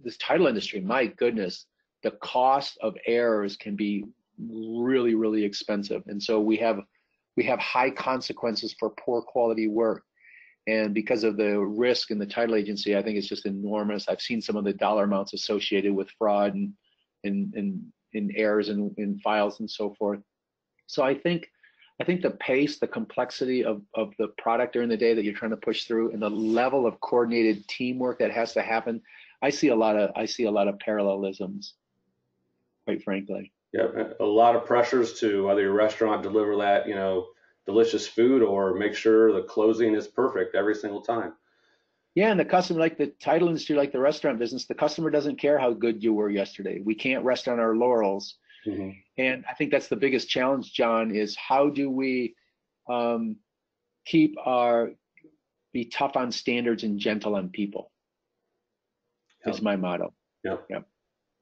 this title industry, my goodness, the cost of errors can be really, really expensive. And so we have high consequences for poor quality work. And because of the risk in the title agency, I think it's just enormous. I've seen some of the dollar amounts associated with fraud and errors in files and so forth. So I think the pace, the complexity of the product during the day that you're trying to push through, and the level of coordinated teamwork that has to happen, I see a lot of parallelisms, quite frankly. Yeah, a lot of pressures to whether your restaurant deliver that, delicious food, or make sure the closing is perfect every single time. Yeah, and the customer, like the title industry, like the restaurant business, the customer doesn't care how good you were yesterday. We can't rest on our laurels. And I think that's the biggest challenge, John, is how do we be tough on standards and gentle on people. Is my motto. Yep.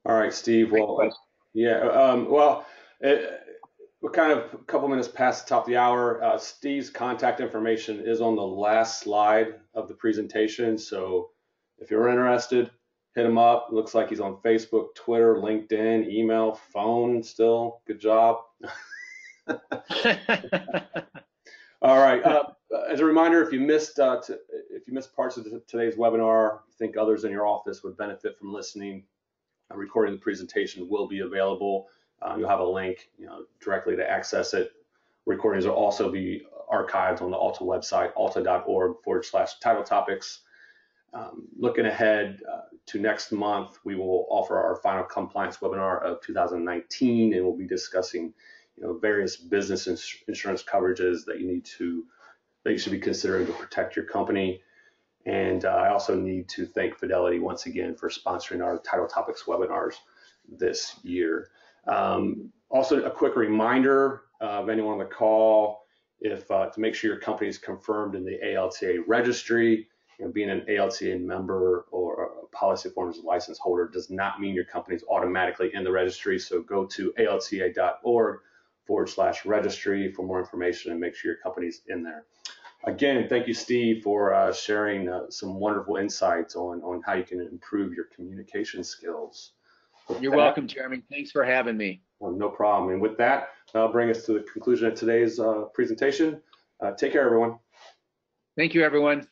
All right, Steve. Well, we're kind of a couple minutes past the top of the hour. Steve's contact information is on the last slide of the presentation. So if you're interested, hit him up. Looks like he's on Facebook, Twitter, LinkedIn, email, phone still. Good job. All right. As a reminder, if you missed parts of today's webinar, you think others in your office would benefit from listening, a recording of the presentation will be available. You'll have a link, directly to access it. Recordings will also be archived on the Alta website, alta.org/title topics. Looking ahead to next month, we will offer our final compliance webinar of 2019, and we'll be discussing, various business insurance coverages that you should be considering to protect your company. And I also need to thank Fidelity once again for sponsoring our Title Topics webinars this year. Also, a quick reminder of anyone on the call, to make sure your company is confirmed in the ALTA registry. Being an ALTA member or a policy forms license holder does not mean your company is automatically in the registry. So go to alta.org/registry for more information and make sure your company's in there. Again, thank you, Steve, for sharing some wonderful insights on how you can improve your communication skills. You're welcome, Jeremy. Thanks for having me. Well, no problem. And with that, that'll bring us to the conclusion of today's presentation. Take care, everyone. Thank you, everyone.